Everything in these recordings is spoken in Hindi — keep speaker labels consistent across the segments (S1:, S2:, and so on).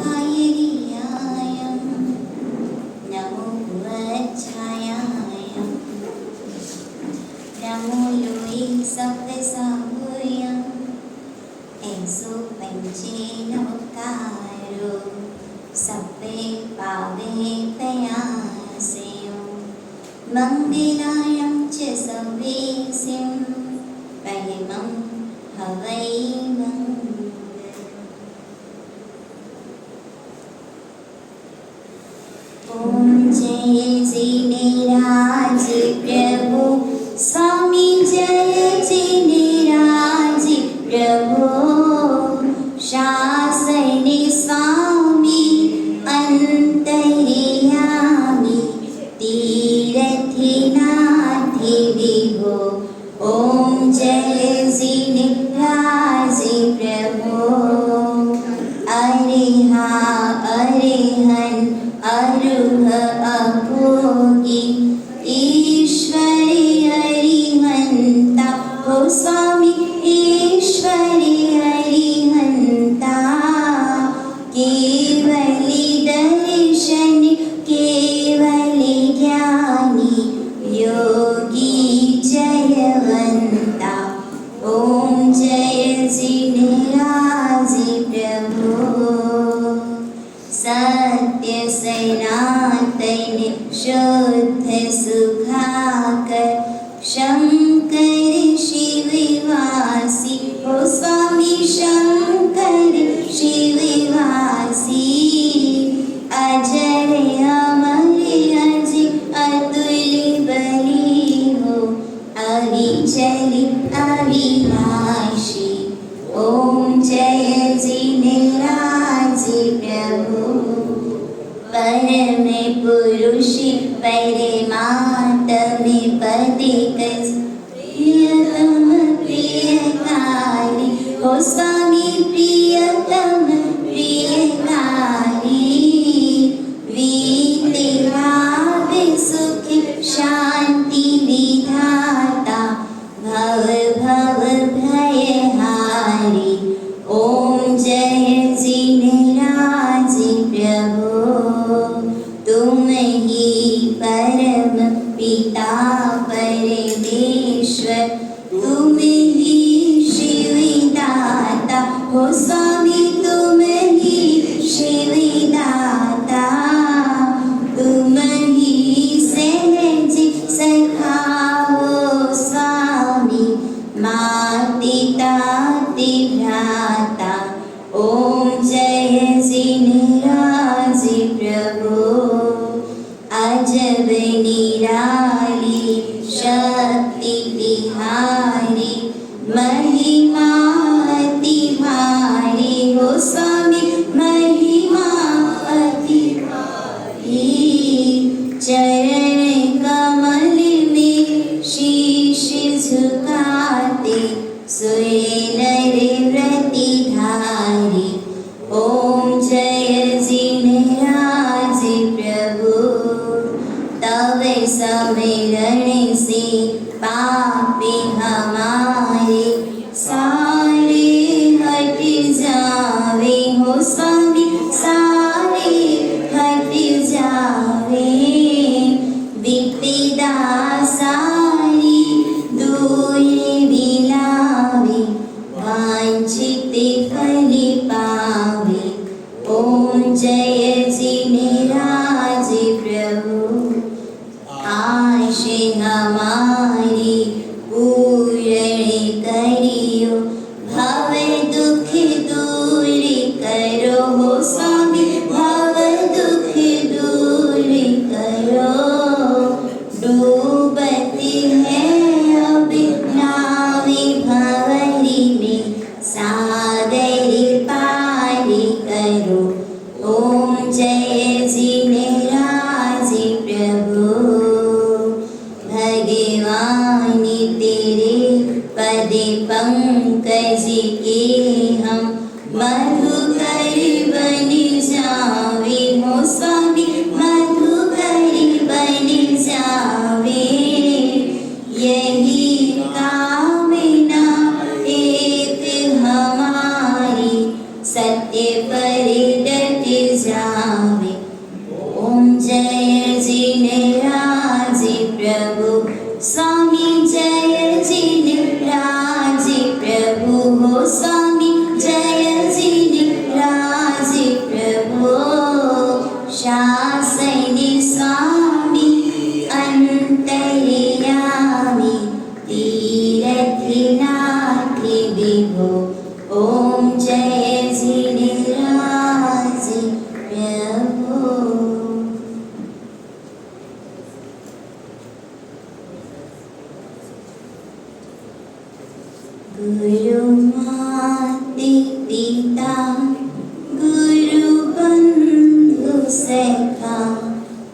S1: भायरियायं नमो वच्छायायं नमो लोये सप्तसाहूयं ऐसो पंचे नमकारो सप्ते पावे प्रयासेयो मंगलायं च सर्वेसिं परमं हवै ओम जय जिनेराज प्रभु स्वामी जय जिनेराज प्रभु शासने स्वामी अंतर्यामी तीर्थनाथे विभो ओम जय जिनेराज प्रभु अरिहा अरिहन अरुह अभोगी ईश्वरी हरिहंता हो स्वामी ईश्वरी हरिहंता केवली दर्शन केवली ज्ञानी योगी जयवंता ओम जय जिनेराज प्रभु सत्य सनातन शुद्ध सुखाकर शंकर शिववासी ओ स्वामी शंकर शिववासी अजर अमर अज अतुल्य बलि हो अविचल अविनाशी ओम जय जिनेराज प्रभु परम पुरुष परमात्म पदिक प्रियतम प्रियकारी हो स्वामी प्रियतम प्रियकारी वीते भाव सुख शांति विधाता भव भव भयहारी ओम जय जिनेराज प्रभु तुम ही परम पिता परमेश्वर तुम ही शिवदाता हो स्वामी तुम ही शिवदाता तुम ही सहज सखाओ स्वामी माता भ्राता ओम जय जिनेराज प्रभु अजब निराली शक्ति तिहारी महिमा अति भारी हो स्वामी महिमा अति भारी चरण कमल में शीश झुकाते सोए नर व्रतिधारी ओम जय जिनेराज प्रभु तव स्मरण से पापी हमारे सारे हट जावे हो स्वामी सारे हट जावे विपदा सारी दूर बिलावे वांछित फल पावे ओम जय जिनेराज प्रभु आश हमारी पूर्ण करियो भव दुख दूर करो हो स्वामी भव दुख दूर करो डूबती है अब नावे भंवरी में सागर पार करो ओम जय जिनेराज प्रभु भगवानी गुरु माते पिता गुरु बंधु सखा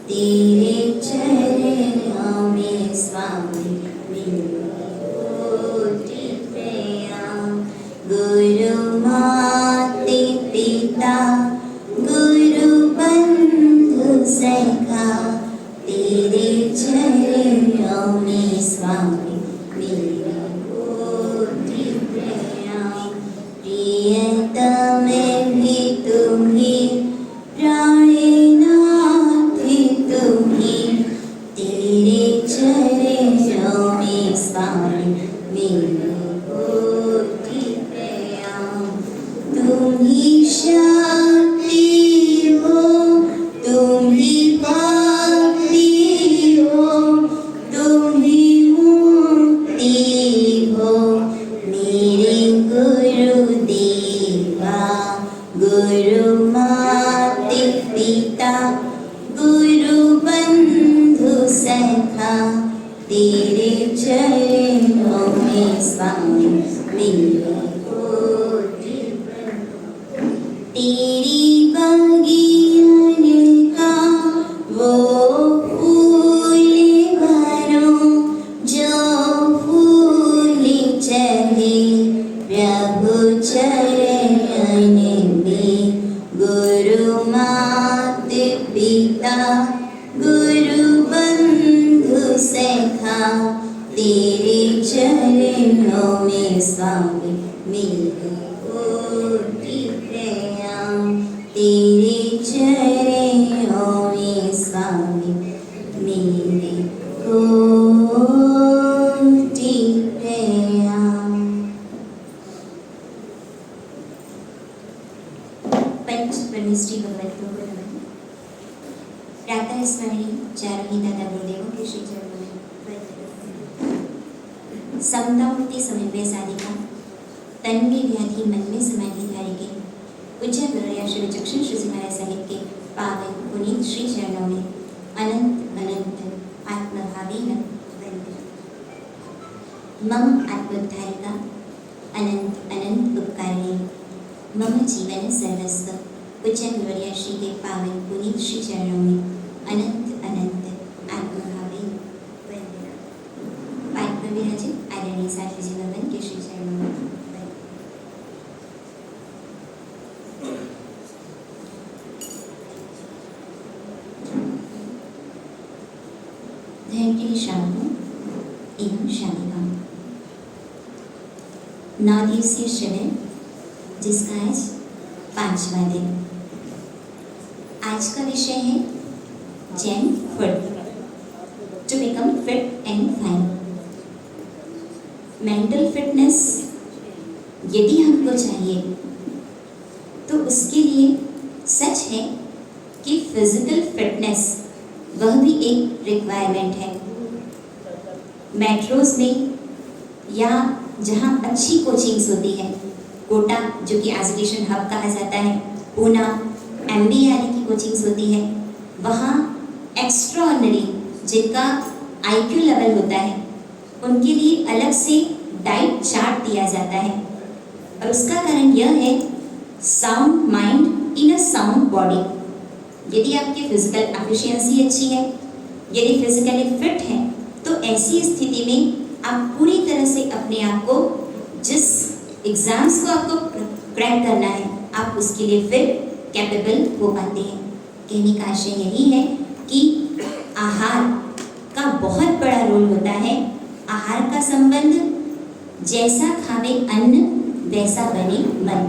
S1: तेरे चरणों में स्वामी कोटि प्रणाम। गुरु माते पिता गुरु बंधु सखा तेरे चरणों में स्वामी मेरा कोटि प्रणाम। प्रियतम भी तुम्ही प्राणनाथ तुम्ही तेरे चरणों में स्वामी मेरा कोटि प्रणाम। तुम्ही शक्ति हो तुम्ही भक्ति हो तुम्ही मुक्ति हो मेरे गुरुदेवा। गुरु माते पिता गुरु बंधु सखा तेरे चरणों में स्वामी मेरा कोटि प्रणाम। तेरी बगियन का वो फूल भरो जो फूल चढ़े प्रभु चरण में। गुरु माते पिता गुरु बंधु सखा तेरे चरणों में स्वामी मेरा कोटि प्रणाम। तेरे चरणों में स्वामी मेरे कोटि प्रणाम। पंच परमेष्ठी भगवतों को नमन। प्रातः स्मरणीय चारों ही दादा गुरुदेवों के श्री चरणों में समता मुक्ति समन्वय साधिका तन में व्याधि मन में समाधि धारी के पूज्य गुरुदेव श्री विचक्षण श्री महाराज साहिब के पावन पुनीत श्री चरणों में अनंत अनंत आत्मभावी वंदन। मम आत्मोद्धारिका अनंत अनंत उपकारिणी मम जीवन सर्वस्व पूज्य गुरुदेव श्री के पावन पुनीत श्री चरणों में अनंत अनंत आत्मभावी वंदना। पाठ में विराजित आदरणीय साथी जी भगवान के श्री चरणों में धर्म के श्रावकों एवं श्राविकाओं, 9 दिवसीय शिविर जिसका आज 5वां दिन। आज का विषय है Jain food to become fit and fine. Mental fitness यदि हमको चाहिए तो उसके लिए सच है कि फिजिकल फिटनेस वह भी एक रिक्वायरमेंट है। मेट्रोज में या जहाँ अच्छी कोचिंग्स होती है, कोटा जो कि एजुकेशन हब कहा जाता है, पूना MBRE की कोचिंग्स होती है, वहाँ एक्स्ट्रा ऑर्डिनरी जिनका IQ लेवल होता है उनके लिए अलग से डाइट चार्ट दिया जाता है। और उसका कारण यह है sound mind in a sound body. यदि आपकी फिजिकल एफिशिएंसी अच्छी है, यदि फिजिकली फिट है, तो ऐसी स्थिति में आप पूरी तरह से अपने आप को जिस एग्जाम्स को आपको क्रैक करना है आप उसके लिए फिर कैपेबल हो पाते हैं। कहने का आशय यही है कि आहार का बहुत बड़ा रोल होता है। आहार का संबंध जैसा खावे अन्न वैसा बने मन।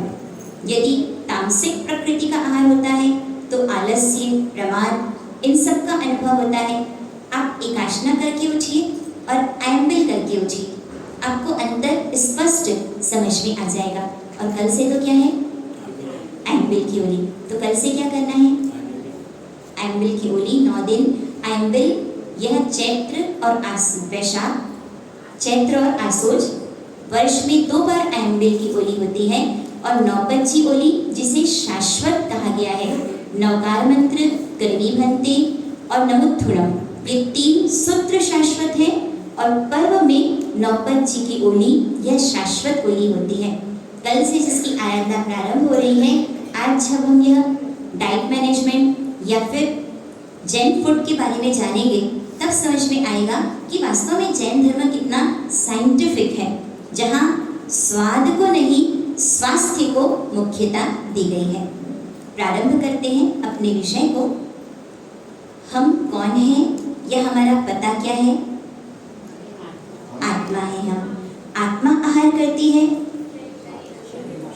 S1: यदि तामसिक प्रकृति का आहार होता है तो आलस्य प्रमाद इन सब का अनुभव होता है। आप एकाशना करके उठिए और आयम्बिल करके उठिए, आपको अंतर स्पष्ट समझ में आ जाएगा। और कल से तो क्या है आयम्बिल की ओली। तो कल से क्या करना है आयम्बिल की ओली 9 दिन आयम्बिल। यह चैत्र और वैशाख, चैत्र और आसोज वर्ष में 2 बार आयम्बिल की ओली होती है। और नौपच्ची ओली जिसे शाश्वत कहा गया है, नौकार मंत्र, करणी भंते और नमुत्थुणम, ये 3 सूत्र शाश्वत है और पर्व में नौपत जी की ओली यह शाश्वत ओली होती है। कल से जिसकी आराधना प्रारंभ हो रही है, आज जब हम यह डाइट मैनेजमेंट या फिर जैन फूड के बारे में जानेंगे तब समझ में आएगा कि वास्तव में जैन धर्म कितना साइंटिफिक है, जहाँ स्वाद को नहीं स्वास्थ्य को मुख्यता दी गई है। प्रारंभ करते हैं अपने विषय को। हम कौन हैं या हमारा पता क्या है? आत्मा है हम। आत्मा आहार करती है?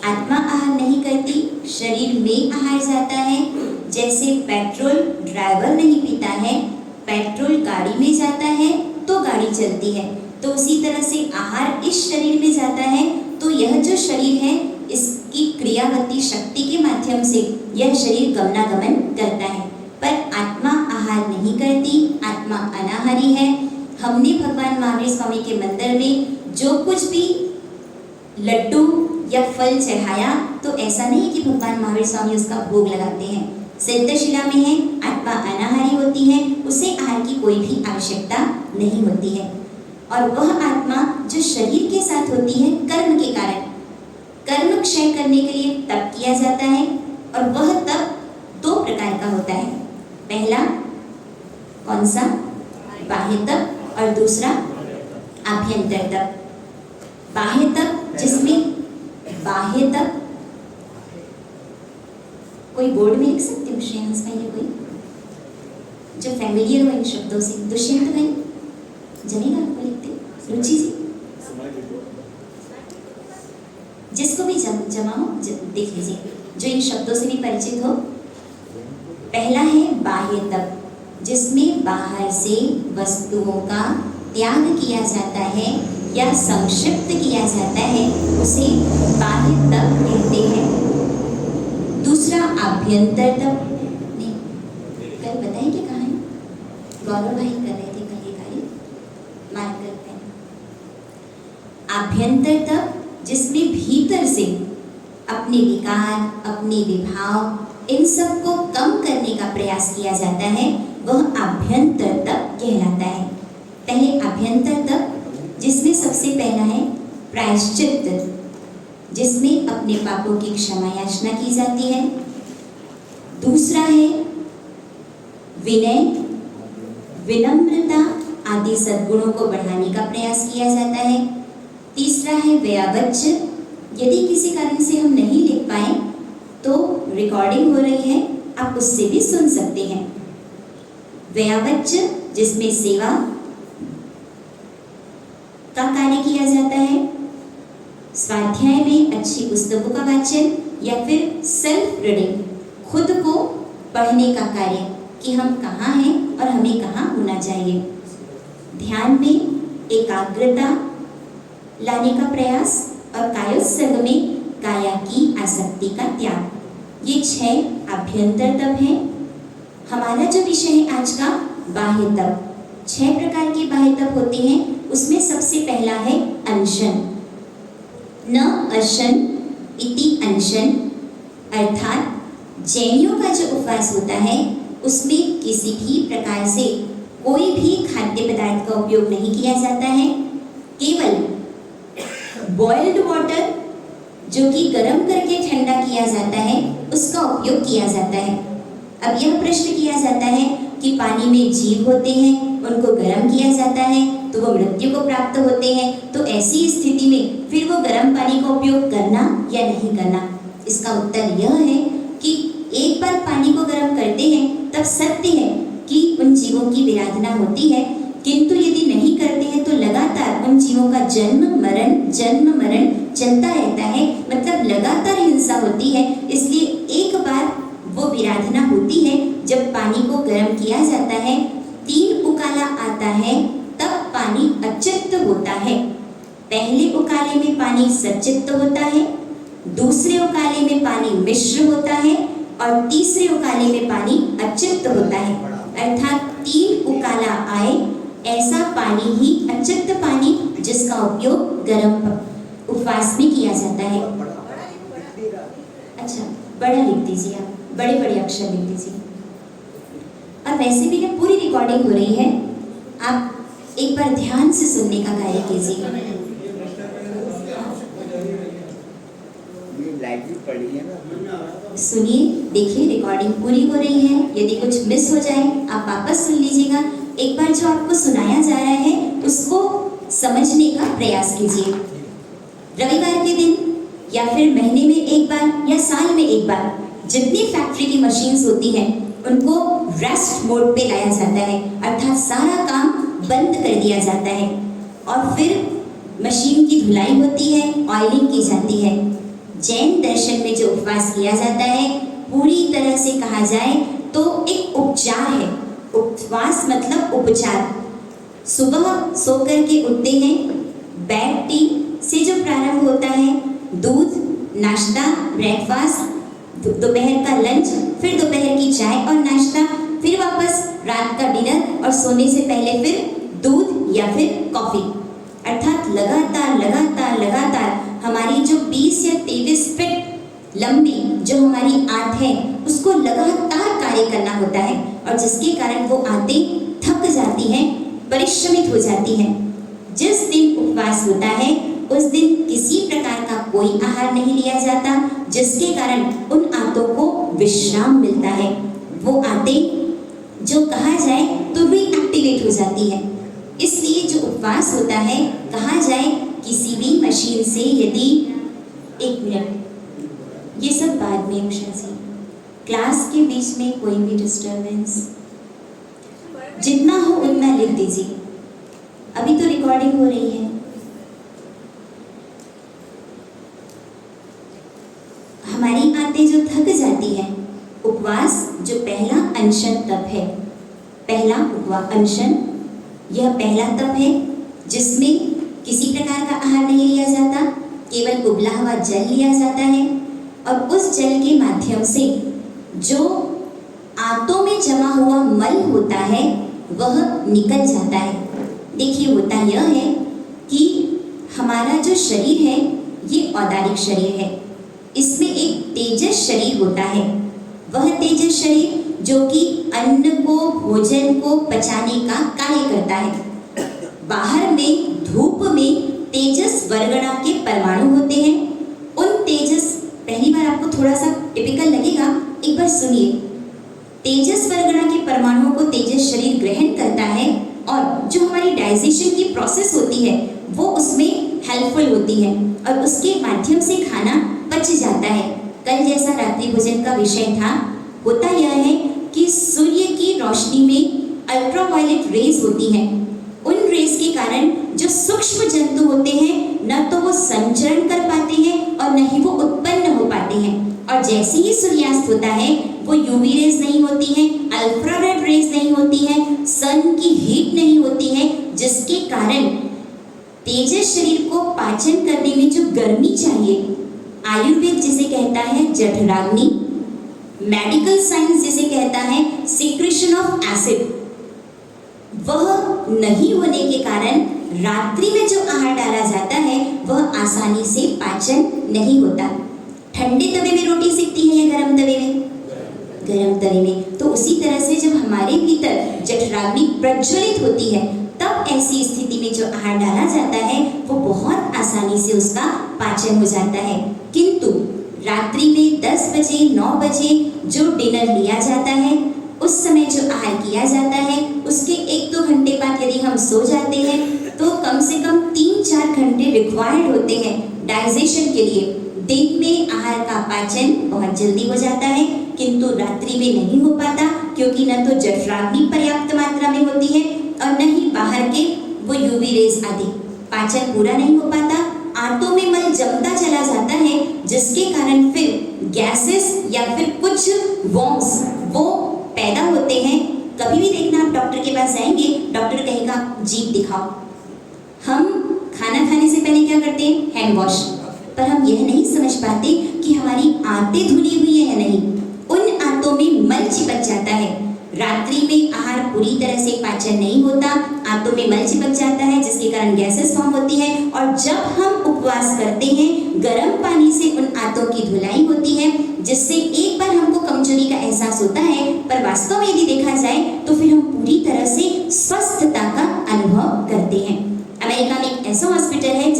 S1: आत्मा आहार नहीं करती, शरीर में आहार जाता है। जैसे पेट्रोल ड्राइवर नहीं पीता है, पेट्रोल गाड़ी में जाता है तो गाड़ी चलती है, तो उसी तरह से आहार इस शरीर में जाता है तो यह जो शरीर है इसकी क्रियावती शक्ति के माध्यम से यह शरीर गमनागमन करता है। पर आत्मा आहार नहीं करती, आत्मा अनाहारी है। हमने भगवान महावीर स्वामी के मंदिर में जो कुछ भी लड्डू या फल चढ़ाया तो ऐसा नहीं है कि भगवान महावीर स्वामी उसका भोग लगाते हैं। सिद्धशिला में है आत्मा अनाहारी होती है, उसे आहार की कोई भी आवश्यकता नहीं होती है। और वह आत्मा जो शरीर के साथ होती है कर्म के कारण, कर्म क्षय करने के लिए तप किया जाता है और वह तप दो प्रकार का होता है। पहला कौन सा? बाह्य तप और दूसरा आभ्यंतर तप। बाह्य तप जिसमें बाह्य तप कोई बोर्ड में लिख सकते हो श्रेयांश भाई या कोई जो फैमिलियर हो इन शब्दों से? दुष्यंत भाई जमेगा आपको लिखते? रुचि जी जिसको भी जमाओ देख लीजिए जो इन शब्दों से भी परिचित हो। पहला है बाह्य तप, जिसमें बाहर से वस्तुओं का त्याग किया जाता है या संक्षिप्त किया जाता है, उसे बाह्य तप कहते हैं। दूसरा आभ्यंतर तप। नहीं, कल बताइए क्या कहा है? गौरव भाई कर रहे थे कल ये कार्य, मार्क करते हैं। आभ्यंतर तप जिसमें भीतर से अपने विकार, अपने विभाव इन सब को कम करने का प्रयास किया जाता है, वह आभ्यंतर तप कहलाता है। पहले आभ्यंतर तप जिसमें सबसे पहला है प्रायश्चित, जिसमें अपने पापों की क्षमा याचना की जाती है। दूसरा है विनय, विनम्रता आदि सद्गुणों को बढ़ाने का प्रयास किया जाता है। तीसरा है व्यावच्य, यदि किसी कारण से हम नहीं लिख पाए तो रिकॉर्डिंग हो रही है, आप उससे भी सुन सकते हैं। व्यावच्य जिसमें सेवा का कार्य किया जाता है, स्वाध्याय में अच्छी पुस्तकों का वाचन या फिर सेल्फ रीडिंग, खुद को पढ़ने का कार्य कि हम कहाँ हैं और हमें कहाँ होना चाहिए। ध्यान में एकाग्रता लाने का प्रयास और कायोत्सर्ग में काया की आसक्ति का त्याग। ये 6 आभ्यंतर तप हैं। हमारा जो विषय है आज का बाह्य तप। 6 प्रकार के बाह्य तप होते हैं, उसमें सबसे पहला है अनशन। न अशन इति अनशन, अर्थात जैनियों का जो उपवास होता है उसमें किसी भी प्रकार से कोई भी खाद्य पदार्थ का उपयोग नहीं किया जाता है। केवल बॉइल्ड वाटर जो कि गर्म करके ठंडा किया जाता है उसका उपयोग किया जाता है। अब यह प्रश्न किया जाता है कि पानी में जीव होते हैं, उनको गर्म किया जाता है तो वो मृत्यु को प्राप्त होते हैं, तो ऐसी स्थिति में फिर वो गर्म पानी का उपयोग करना या नहीं करना? इसका उत्तर यह है कि एक बार पानी को गर्म करते हैं तब सत्य है कि उन जीवों की विराधना होती है, किंतु यदि नहीं करते हैं तो लगातार उन जीवों का जन्म मरण चलता रहता है, मतलब लगातार हिंसा होती है। इसलिए एक बार वो विराधना होती है जब पानी को गर्म किया जाता है, 3 उकाला आता है तब पानी अचित्त होता है। पहले उकाले में पानी सचित्त होता है, दूसरे उकाले में पानी मिश्र होता है और तीसरे उकाले में पानी अचित्त होता है। अर्थात 3 उकाला आए ऐसा पानी ही अचित्त पानी जिसका उपयोग गर्म उपवास में किया जाता है। अच्छा, बड़ा लिख दीजिए, आप बड़े बड़े अक्षर लिख दीजिए। और वैसे भी ना पूरी रिकॉर्डिंग हो रही है, आप एक बार ध्यान से सुनने का कार्य कीजिए।
S2: लाइट भी पड़ी है ना।
S1: सुनिए, देखिए रिकॉर्डिंग पूरी हो रही है। यदि कुछ मिस हो जाए आप वापस सुन लीजिएगा। एक बार जो आपको सुनाया जा रहा है उसको समझने का प्रयास कीजिए। रविवार के दिन या फिर महीने में एक बार या साल में एक बार जितनी फैक्ट्री की मशीन्स होती हैं उनको रेस्ट मोड पे लाया जाता है, अर्थात सारा काम बंद कर दिया जाता है और फिर मशीन की धुलाई होती है, ऑयलिंग की जाती है। जैन दर्शन में जो उपवास किया जाता है पूरी तरह से कहा जाए तो एक उपचार है। उपवास मतलब उपचार। सुबह सो कर के उठते हैं, बेड टी से जो प्रारंभ होता है, दूध, नाश्ता, ब्रेकफास्ट, दोपहर का लंच, फिर दोपहर की चाय और नाश्ता, फिर वापस रात का डिनर और सोने से पहले फिर दूध या फिर कॉफी। अर्थात लगातार लगातार लगातार हमारी जो 20 या 23 फीट लंबी जो हमारी आंत है उसको लगातार कार्य करना होता है और जिसके कारण वो आंतें थक जाती हैं, परिश्रमित हो जाती हैं। जिस दिन उपवास होता है उस दिन किसी प्रकार का कोई आहार नहीं लिया जाता, जिसके कारण उन आंतों को विश्राम मिलता है। वो आंतें जो कहा जाए तो रीएक्टिवेट हो जाती है। इसलिए जो उपवास होता है, कहा जाए किसी भी मशीन से यदि, एक मिनट, ये सब बाद में उषा जी, क्लास के बीच में कोई भी डिस्टरबेंस जितना हो उतना लिख दीजिए। अभी तो रिकॉर्डिंग हो रही है। हमारी आंतें जो थक जाती हैं, उपवास जो पहला अनशन तप है, पहला उपवास अनशन, यह पहला तप है जिसमें किसी प्रकार का आहार नहीं लिया जाता, केवल उबला हुआ जल लिया जाता है और उस जल के माध्यम से जो आंतों में जमा हुआ मल होता है वह निकल जाता है। देखिए, होता यह है कि हमारा जो शरीर है ये औदारिक शरीर है, इसमें एक तेजस शरीर होता है। वह तेजस शरीर जो कि अन्न को, भोजन को पचाने का कार्य करता है। बाहर में धूप में तेजस वर्गणा के परमाणु होते हैं। उन तेजस, पहली बार आपको थोड़ा सा टिपिकल लगेगा, एक बार सुनिए। तेजस वर्गणा के परमाणुओं को तेजस शरीर ग्रहण करता है और जो हमारी डाइजेशन की प्रोसेस होती है वो उसमें हेल्पफुल होती है और उसके माध्यम से खाना पच जाता है। कल जैसा रात्रि भोजन का विषय था, होता यह है कि सूर्य की रोशनी में अल्ट्रावायलेट रेज होती हैं। उन रेज के कारण जो सूक्ष्म जंतु होते हैं न तो वो संचरण कर पाते हैं और न ही वो उत्पन्न हो पाते हैं। और जैसे ही सूर्यास्त होता है वो यूवी रेज नहीं होती है, अल्ट्रारेड रेज नहीं होती है, सन की हीट नहीं होती है, जिसके कारण तेजस शरीर को पाचन करने में जो गर्मी चाहिए, आयुर्वेद जिसे कहता है जठराग्नि, मेडिकल साइंस जिसे कहता है सिक्रेशन ऑफ एसिड, वह नहीं होने के कारण रात्रि में जो आहार डाला जाता है वह आसानी से पाचन नहीं होता। ठंडे तवे में रोटी सिकती है या गर्म तवे में? गर्म तवे में। तो उसी तरह से जब हमारे भीतर जठराग्नि प्रज्वलित होती है तब ऐसी स्थिति में जो आहार डाला जाता है वो बहुत आसानी से उसका पाचन हो जाता है। किंतु रात्रि में 10 बजे 9 बजे जो डिनर लिया जाता है, उस समय जो आहार किया जाता है, उसके 1-2 घंटे बाद यदि हम सो जाते हैं तो कम से कम 3-4 घंटे रिक्वायर्ड होते हैं डाइजेशन के लिए। दिन में आहार का पाचन बहुत जल्दी हो जाता है किंतु रात्रि में नहीं हो पाता, क्योंकि न तो जठराग्नि पर्याप्त मात्रा में होती है और न ही बाहर के वो यूवी रेज आदि, पाचन पूरा नहीं हो पाता, आंतों में मल जमता चला जाता है, जिसके कारण फिर गैसेस या फिर कुछ वॉर्म्स वो पैदा होते हैं। कभी भी देखना आप डॉक्टर के पास जाएंगे, डॉक्टर कहेगा जीभ दिखाओ। हम खाना खाने से पहले क्या करते हैं? Hand wash. पर हम यह नहीं समझ पाते कि हमारी आंतें धुली हुई है या नहीं। उन आंतों में मल चिपक जाता है। रात्रि में आहार पूरी तरह से पाचन नहीं होता, आंतों में मल चिपक जाता है, जिसके कारण गैसेस फॉर्म होती है। और जब हम उपवास करते हैं, गर्म पानी से उन आंतों की धुलाई होती है, जिससे एक बार हमको कमजोरी का एहसास होता है, पर वास्तव में यदि देखा जाए तो फिर हम पूरी तरह से स्वस्थता का अनुभव कर अमेरिका में एक ऐसा हॉस्पिटल है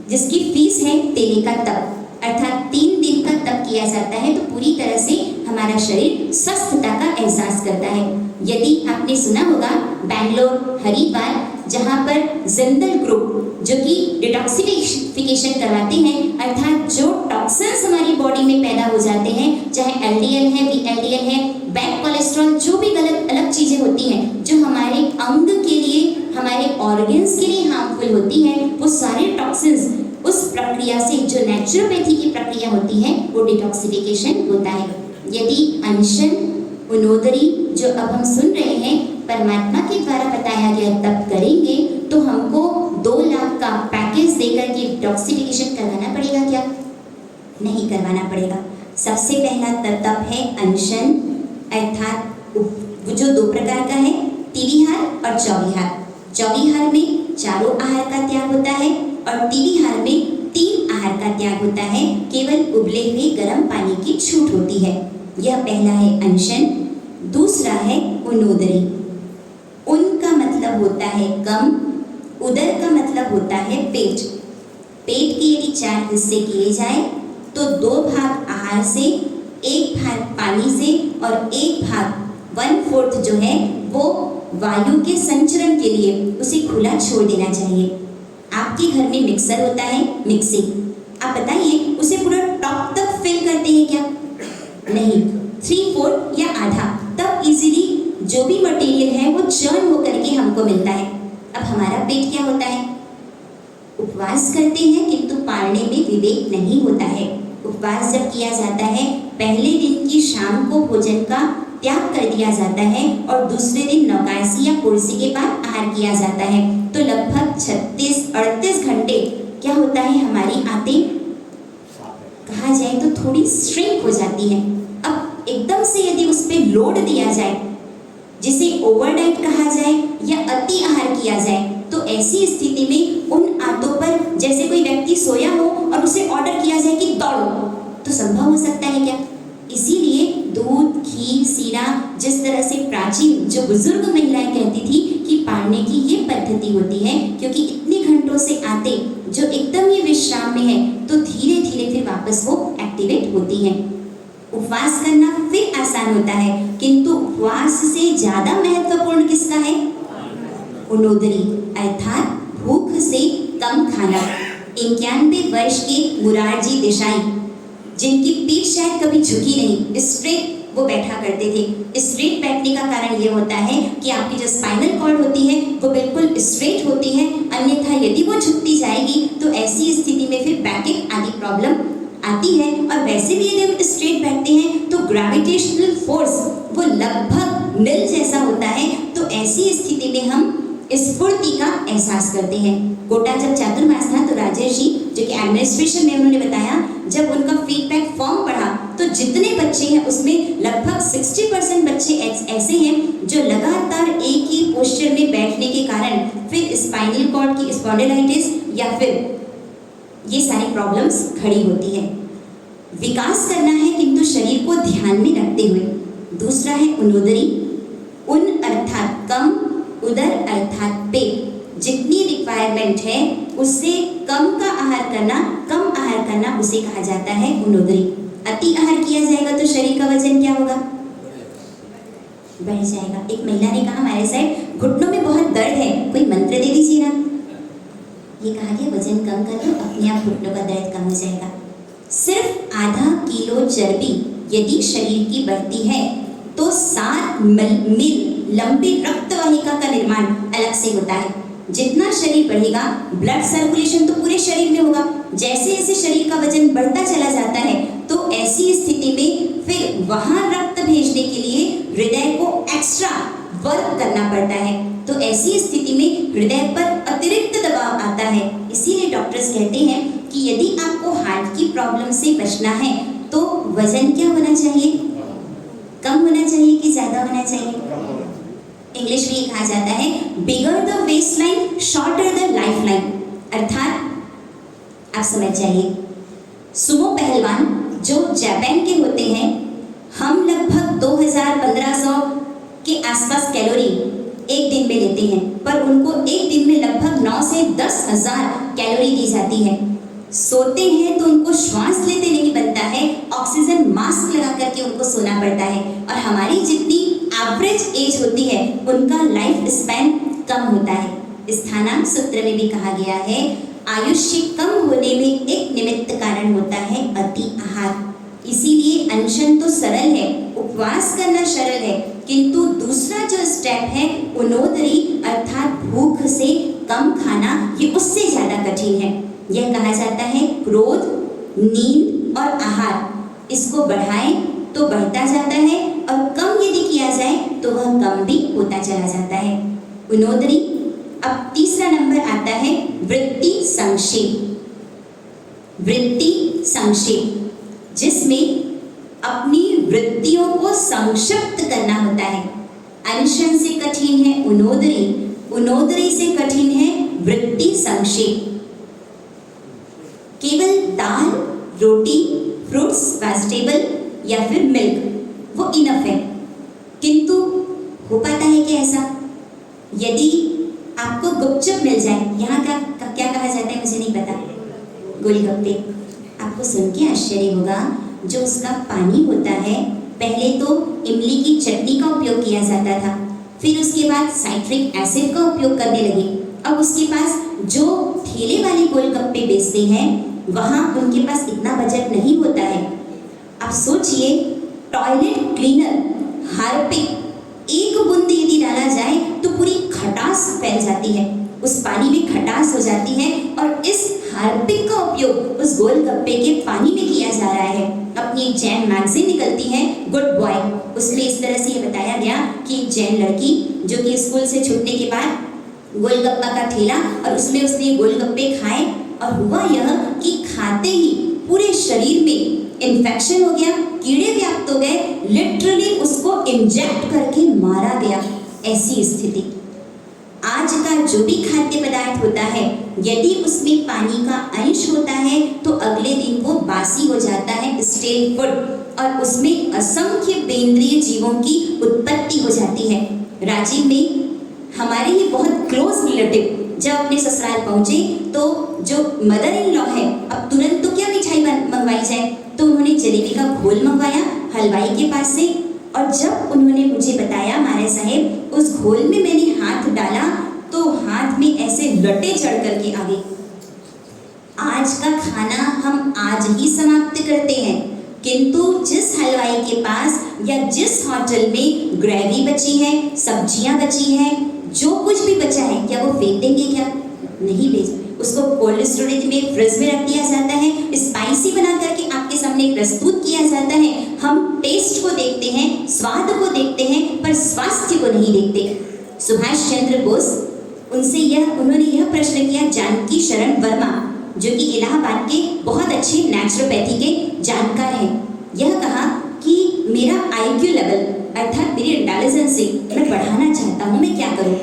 S1: जिसकी फीस है तेले का तप, अर्थात 3 दिन का तप किया जाता है तो पूरी तरह से हमारा शरीर स्वस्थता का एहसास करता है। यदि आपने सुना होगा बैंगलोर, हरिद्वार, जहाँ पर जिंदल ग्रुप जो कि डिटॉक्सिफिकेशन करवाते हैं, अर्थात जो टॉक्सिन्स हमारी बॉडी में पैदा हो जाते हैं, चाहे एलडीएल है, वीएलडीएल है, बैड कोलेस्ट्रॉल, जो भी गलत अलग चीजें होती हैं जो हमारे अंग के लिए, हमारे ऑर्गन्स के लिए हार्मफुल होती हैं, वो सारे टॉक्सिन्स उस प्रक्रिया से, जो नेचुरोपैथी की प्रक्रिया होती है, वो डिटॉक्सिफिकेशन होता है। यदि अनशन, उनोदरी जो अब हम सुन रहे हैं परमात्मा के द्वारा बताया गया तप करेंगे तो हमको 2 लाख का पैकेज देकर के डिटॉक्सिफिकेशन करवाना पड़ेगा क्या? नहीं करवाना पड़ेगा। सबसे पहला तप है अनशन, अर्थात जो 2 प्रकार का है, तिविहार और चौविहार। चौविहार में चारों आहार का त्याग होता है और तिविहार में 3 आहार का त्याग होता है, केवल उबले हुए गर्म पानी की छूट होती है। यह पहला है अनशन। दूसरा है उनोदरी। उन का मतलब होता है कम, उदर का मतलब होता है पेट। पेट के यदि 4 हिस्से किए जाए तो 2 भाग आहार से, 1 भाग पानी से और 1 भाग 1/4 जो है वो वायु के संचरण के लिए उसे खुला छोड़ देना चाहिए। आपके घर में मिक्सर होता है, मिक्सी, आप बताइए उसे पूरा टॉप तक फिल करते हैं क्या? नहीं, 3/4 या आधा, तब इजीली जो भी मटेरियल है वो चर्न होकर के हमको मिलता है। अब हमारा पेट क्या होता है? उपवास करते हैं किंतु पालने में विवेक नहीं होता है। उपवास जब किया जाता है, पहले दिन की शाम को भोजन का त्याग कर दिया जाता है और दूसरे दिन नौकासी या कुर्सी के बाद आहार किया जाता है, तो लगभग 36-38 घंटे क्या होता है, हमारी आंतें कहा जाए तो थोड़ी श्रिंक हो जाती है। अब एकदम से यदि उस पर लोड दिया जाए, जिसे ओवरडाइट कहा जाए या अति आहार किया जाए, तो ऐसी स्थिति में उन आंतों पर जैसे कोई व्यक्ति सोया हो और उसे ऑर्डर किया जाए कि दौड़ो, तो संभव हो सकता है क्या? इसीलिए दूध, घी, सीरा, जिस तरह से प्राचीन जो बुजुर्ग महिलाएं कहती थी कि पालने की ये पद्धति होती है, क्योंकि इतने घंटों से आते जो एकदम ही विश्राम में है तो धीरे धीरे फिर वापस वो एक्टिवेट होती हैं। उपवास करना फिर आसान होता है, किंतु उपवास से ज्यादा महत्वपूर्ण किसका है? उनोदरी, अर्थात भूख से कम खाना। 91 वर्ष के मुरारजी देसाई, जिनकी पीठ शायद कभी झुकी नहीं, स्ट्रेट वो बैठा करते थे। स्ट्रेट बैठने का कारण ये होता है कि आपकी जो स्पाइनल कॉर्ड होती है वो बिल्कुल स्ट्रेट होती है, अन्यथा यदि वो झुकती जाएगी तो ऐसी स्थिति में फिर बैकेक आदि प्रॉब्लम आती है। और वैसे भी यदि हम स्ट्रेट बैठते हैं तो ग्रेविटेशनल फोर्स वो लगभग नील जैसा होता है, तो ऐसी स्थिति में हम स्फूर्ति का एहसास करते हैं। कोटा जब चातुर्मास था तो राजेश जी जो कि एडमिनिस्ट्रेशन में उन्होंने बताया, जब उनका फीडबैक फॉर्म पढ़ा तो जितने बच्चे हैं उसमें लगभग 60% बच्चे ऐसे हैं जो लगातार एक ही पोस्चर में बैठने के कारण फिर स्पाइनल कॉर्ड की स्पॉन्डिलाइटिस या फिर ये सारी प्रॉब्लम्स खड़ी होती है। विकास करना है किंतु शरीर को ध्यान में रखते हुए। दूसरा है उनोदरी। उन अर्थात कम, उदर अर्थात पेट। जितनी रिक्वायरमेंट है उससे कम का आहार करना, कम आहार करना उसे कहा जाता है उनोदरी। अति आहार किया जाएगा तो शरीर का वजन क्या होगा? बढ़ जाएगा। एक महिला ने कहा हमारे साइड घुटनों में बहुत दर्द है, कोई मंत्र दे दीजिए ना। ये कहा गया वजन कम कर लो, अपने आप घुटनों का दर्द कम हो जाएगा। सिर्फ आधा किलो चर्बी यदि शरीर की बढ़ती है तो 7 मील लंबी रक्त वाहिका का निर्माण अलग से होता है। जितना शरीर बढ़ेगा ब्लड सर्कुलेशन तो पूरे शरीर में होगा। जैसे जैसे शरीर का वजन बढ़ता चला जाता है तो ऐसी स्थिति में फिर वहां रक्त भेजने के लिए हृदय को एक्स्ट्रा वर्क करना पड़ता है, तो ऐसी स्थिति में हृदय पर अतिरिक्त दबाव आता है। इसीलिए डॉक्टर्स कहते हैं कि यदि आपको हार्ट की प्रॉब्लम से बचना है तो वजन क्या होना चाहिए? कम होना चाहिए कि ज्यादा होना चाहिए? इंग्लिश में ये कहा जाता है bigger the waist line shorter the life line. अर्थात आप समझ जाइए, सुमो पहलवान जो जापान के होते हैं, हम लगभग 2000-1500 के आसपास कैलोरी एक दिन में लेते हैं, पर उनको एक दिन में लगभग 9 से 10 हजार कैलोरी दी जाती है। सोते हैं तो उनको श्वास लेते नहीं बनता है, ऑक्सीजन मास्क लगा करके उनको सोना पड़ता है। और हमारी जितनी एवरेज एज होती है उनका लाइफ स्पैन कम होता है। स्थानांक सूत्र में भी कहा गया है आयुष्य कम होने में एक निमित्त कारण होता है अति आहार। इसीलिए अनशन तो सरल है, उपवास करना सरल है, किंतु दूसरा जो स्टेप है उनोदरी अर्थात भूख से कम खाना, ये उससे ज्यादा कठिन है। यह कहा जाता है क्रोध, नींद और आहार, इसको बढ़ाएं तो बढ़ता जाता है और कम यदि किया जाए तो वह कम भी होता चला जाता है। उनोदरी। अब तीसरा नंबर आता है वृत्ति संक्षेप। वृत्ति संक्षेप, जिसमें अपनी वृत्तियों को संक्षिप्त करना होता है। अनशन से कठिन है उनोदरी, उनोदरी से कठिन है वृत्ति संक्षेप। केवल दाल, रोटी, फ्रूट्स, वेजिटेबल या फिर मिल्क वो इनफ है, किंतु हो पाता है कि ऐसा यदि आपको गुपचुप मिल जाए, यहाँ का क्या कहा जाता है मुझे नहीं पता, गोलगप्पे, आपको सुन के आश्चर्य होगा, जो उसका पानी होता है पहले तो इमली की चटनी का उपयोग किया जाता था, फिर उसके बाद साइट्रिक एसिड का उपयोग करने लगे। अब उसके पास जो ठेले वाले गोलगप्पे बेचते हैं वहाँ उनके पास इतना बजट नहीं होता है। आप सोचिए टॉयलेट क्लीनर, हार्पिक, एक बूंद यदि डाला जाए तो पूरी खटास फैल जाती है, उस पानी में खटास हो जाती है, और इस हार्पिक का उपयोग उस गोलगप्पे के पानी में किया जा रहा है। अपनी एक जैन मैगजीन निकलती है गुड बॉय, उसमें इस तरह से ये बताया गया कि एक जैन लड़की जो कि स्कूल से छूटने के बाद गोलगप्पा का ठेला और उसमें उसने गोलगप्पे खाए, और हुआ यह कि खाते ही पूरे शरीर में इन्फेक्शन हो गया, कीड़े व्याप्त हो गए, लिटरली उसको इंजेक्ट करके मारा गया। ऐसी स्थिति। आज का जो भी खाद्य पदार्थ होता है यदि उसमें पानी का अंश होता है तो अगले दिन वो बासी हो जाता है, स्टेल फूड, और उसमें असंख्य बेंद्रीय जीवों की उत्पत्ति हो जाती है। राजीव में हमारे ही बहुत क्लोज रिलेटिव जब अपने ससुराल पहुंचे तो जो मदर इन लॉ है, अब तुरंत तो क्या मिठाई मंगवाई जाए, तो उन्होंने जलेबी का घोल मंगवाया हलवाई के पास से, और जब उन्होंने मुझे बताया मारे साहेब उस घोल में मैंने हाथ डाला तो हाथ में ऐसे लटे चढ़ करके आ गई। आज का खाना हम आज ही समाप्त करते हैं, किंतु जिस हलवाई के पास या जिस होटल में ग्रेवी बची है, सब्जियां बची हैं, जो कुछ भी बचा है, क्या वो फेंक देंगे? क्या नहीं भेज, उसको कोल्ड स्टोरेज में फ्रिज में रख दिया जाता है, स्पाइसी बना करके आपके सामने प्रस्तुत किया जाता है। हम टेस्ट को देखते हैं, स्वाद को देखते हैं, पर स्वास्थ्य को नहीं देखते। सुभाष चंद्र बोस, उन्होंने यह प्रश्न किया जानकी शरण वर्मा जो कि इलाहाबाद के बहुत अच्छे नेचुरोपैथी के जानकार हैं। यह कहा कि मेरा IQ लेवल अर्थात मेरी इंटेलिजेंसी मैं बढ़ाना चाहता हूँ, मैं क्या करूँ?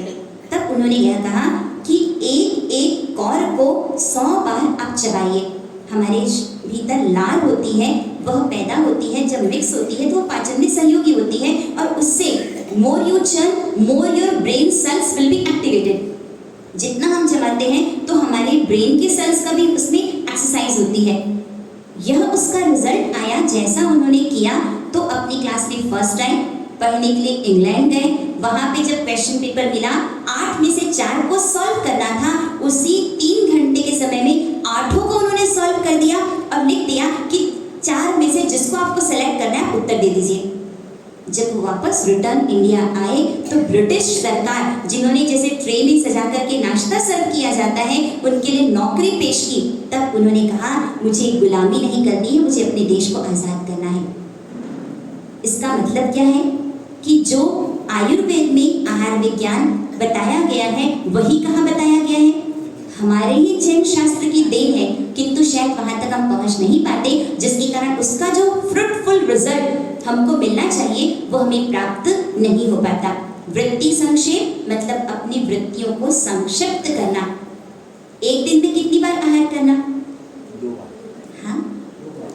S1: तब उन्होंने यह कहा कि एक एक कौर को 100 बार आप चबाइए। हमारे भीतर लार होती है, वह पैदा होती है, जब मिक्स होती है तो पाचन में सहयोगी होती है, और उससे more you churn more your brain cells will be activated. जितना हम चबाते हैं तो हमारे ब्रेन के सेल्स का भी उसमें एक्सरसाइज होती है। यह उसका रिजल्ट आया जैसा उन्होंने किया, तो अपनी क्लास में फर्स्ट आए, पढ़ने के लिए इंग्लैंड गए, वहाँ पे जब क्वेश्चन पेपर मिला 8 में से 4 को सॉल्व करना था, उसी 3 घंटे के समय में 8 को उन्होंने सॉल्व कर दिया और लिख दिया कि 4 में से जिसको आपको सेलेक्ट करना है उत्तर दे दीजिए। जब वापस रिटर्न इंडिया आए तो ब्रिटिश सरकार, जिन्होंने जैसे ट्रे में सजा करके नाश्ता सर्व किया जाता है, उनके लिए नौकरी पेश की, तब उन्होंने कहा मुझे गुलामी नहीं करनी है, मुझे अपने देश को आज़ाद करना है। इसका मतलब क्या है कि जो आयुर्वेद में आहार विज्ञान बताया गया है वही कहाँ बताया गया है? हमारे ही जैन शास्त्र की देन है, किंतु शायद वहां तक हम पहुंच नहीं पाते, जिसके कारण उसका जो फ्रूटफुल रिजल्ट हमको मिलना चाहिए वो हमें प्राप्त नहीं हो पाता। वृत्ति संक्षेप मतलब अपनी वृत्तियों को संक्षिप्त करना। एक दिन में कितनी बार आहार करना?
S2: 2 बार।
S1: हाँ,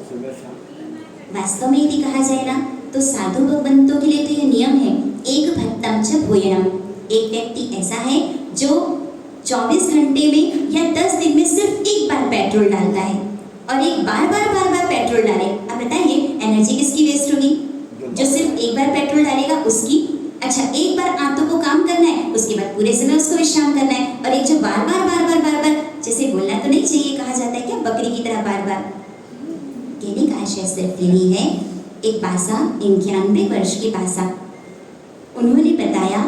S2: सुबह शाम।
S1: वास्तव में यदि कहा जाए ना तो साधु भगवंतों के लिए तो यह नियम है, एक भक्तम च भोजनम, एक व्यक्ति ऐसा है जो 24 घंटे में या 10 दिन में सिर्फ एक बार पेट्रोल डालता है, और एक बार पेट्रोल डाले। अब बताइए एनर्जी किसकी वेस्ट होगी? जो सिर्फ एक बार पेट्रोल डालेगा उसकी। अच्छा, एक बार आंतों को काम करना है, उसके बाद पूरे समय उसको विश्राम करना है। और एक जो बार बार जैसे बोलना तो नहीं चाहिए, कहा जाता है क्या बकरी की तरह बार बार, कहने का आशय सिर्फ यही है। एक बासा 91 वर्ष की बासा, उन्होंने बताया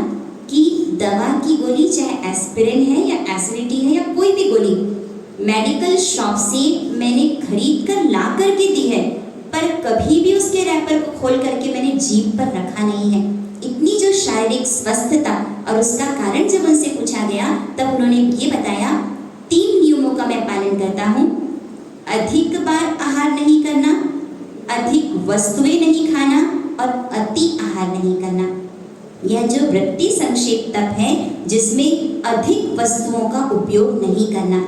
S1: कि दवा की गोली चाहे एस्पिरिन है या एसिडिटी है या कोई भी गोली मेडिकल शॉप से मैंने खरीद कर ला करके दी है, पर कभी भी उसके रैपर को खोल करके मैंने जीभ पर रखा नहीं है। इतनी जो शारीरिक स्वस्थता, और उसका कारण जब उनसे पूछा गया तब उन्होंने ये बताया 3 नियमों का मैं पालन करता हूँ। अधिक बार आहार नहीं करना, अधिक वस्तुएं नहीं खाना और अति आहार नहीं करना। यह जो वृत्ति संक्षेप तप है जिसमें अधिक वस्तुओं का उपयोग नहीं करना।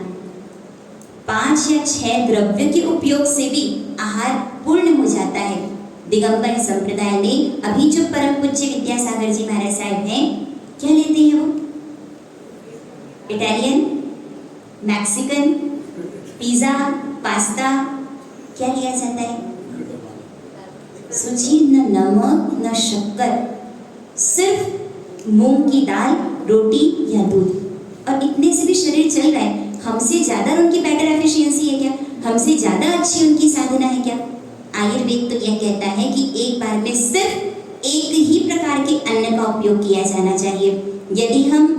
S1: 5 या 6 द्रव्य के उपयोग से भी आहार पूर्ण हो जाता है। दिगंबर संप्रदाय में अभी जो परम पूज्य विद्यासागर जी महाराज साहब हैं, क्या लेते हैं वो? इटालियन, मैक्सिकन, पिज्जा, पास्ता, क्या लिया जाता है? सोचिए, न नमक न शक्कर, सिर्फ मूंग की दाल, रोटी या दूध, और इतने से भी शरीर चल रहा है। हमसे ज्यादा उनकी बेटर एफिशिएंसी है क्या? हमसे ज्यादा अच्छी उनकी साधना है क्या? आयुर्वेद तो यह कहता है कि एक बार में सिर्फ एक ही प्रकार के अन्न का उपयोग किया जाना चाहिए। यदि हम